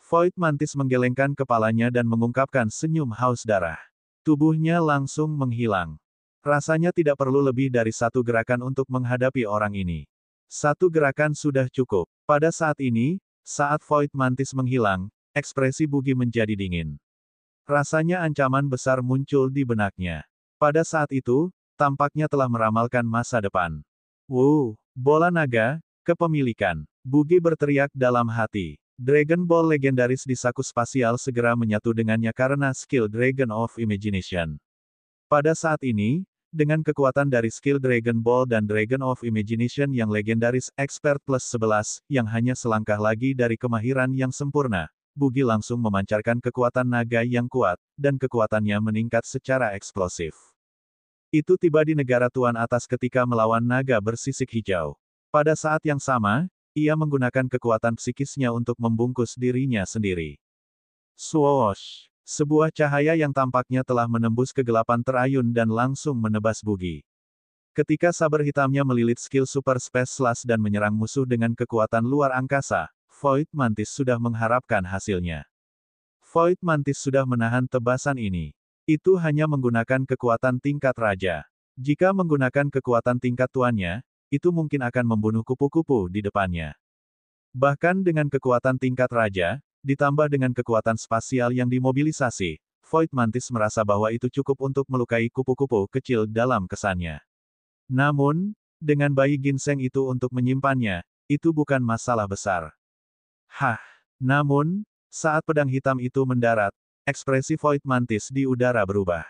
Void Mantis menggelengkan kepalanya dan mengungkapkan senyum haus darah. Tubuhnya langsung menghilang. Rasanya tidak perlu lebih dari satu gerakan untuk menghadapi orang ini. Satu gerakan sudah cukup. Pada saat ini, saat Void Mantis menghilang, ekspresi Bugi menjadi dingin. Rasanya ancaman besar muncul di benaknya. Pada saat itu, tampaknya telah meramalkan masa depan. Wow, bola naga, kepemilikan. Bugi berteriak dalam hati. Dragon Ball legendaris di saku spasial segera menyatu dengannya karena skill Dragon of Imagination. Pada saat ini, dengan kekuatan dari skill Dragon Ball dan Dragon of Imagination yang legendaris Expert plus 11, yang hanya selangkah lagi dari kemahiran yang sempurna, Bugi langsung memancarkan kekuatan naga yang kuat, dan kekuatannya meningkat secara eksplosif. Itu tiba di negara tuan atas ketika melawan naga bersisik hijau. Pada saat yang sama, ia menggunakan kekuatan psikisnya untuk membungkus dirinya sendiri. Swoosh! Sebuah cahaya yang tampaknya telah menembus kegelapan terayun dan langsung menebas Bugi. Ketika saber hitamnya melilit skill Super Space Slash dan menyerang musuh dengan kekuatan luar angkasa, Void Mantis sudah mengharapkan hasilnya. Void Mantis sudah menahan tebasan ini. Itu hanya menggunakan kekuatan tingkat raja. Jika menggunakan kekuatan tingkat tuannya, itu mungkin akan membunuh kupu-kupu di depannya. Bahkan dengan kekuatan tingkat raja, ditambah dengan kekuatan spasial yang dimobilisasi, Void Mantis merasa bahwa itu cukup untuk melukai kupu-kupu kecil dalam kesannya. Namun, dengan bayi ginseng itu untuk menyimpannya, itu bukan masalah besar. Namun, saat pedang hitam itu mendarat, ekspresi Void Mantis di udara berubah.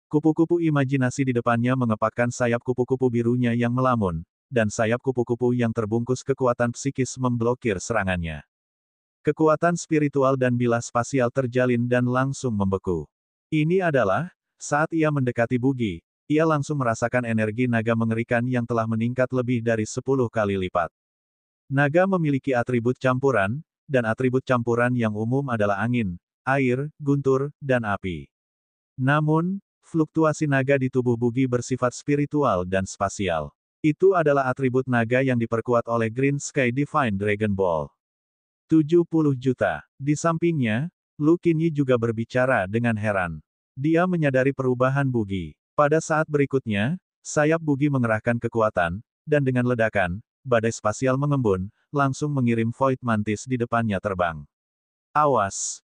Kupu-kupu imajinasi di depannya mengepakkan sayap kupu-kupu birunya yang melamun, dan sayap kupu-kupu yang terbungkus kekuatan psikis memblokir serangannya. Kekuatan spiritual dan bilah spasial terjalin dan langsung membeku. Ini adalah, saat ia mendekati Bugi, ia langsung merasakan energi naga mengerikan yang telah meningkat lebih dari 10 kali lipat. Naga memiliki atribut campuran, dan atribut campuran yang umum adalah angin, air, guntur, dan api. Namun, fluktuasi naga di tubuh Bugi bersifat spiritual dan spasial. Itu adalah atribut naga yang diperkuat oleh Green Sky Divine Dragon Ball. 70 juta. Di sampingnya, Lu Qinyi juga berbicara dengan heran. Dia menyadari perubahan Bugi. Pada saat berikutnya, sayap Bugi mengerahkan kekuatan, dan dengan ledakan, badai spasial mengembun, langsung mengirim Void Mantis di depannya terbang. Awas!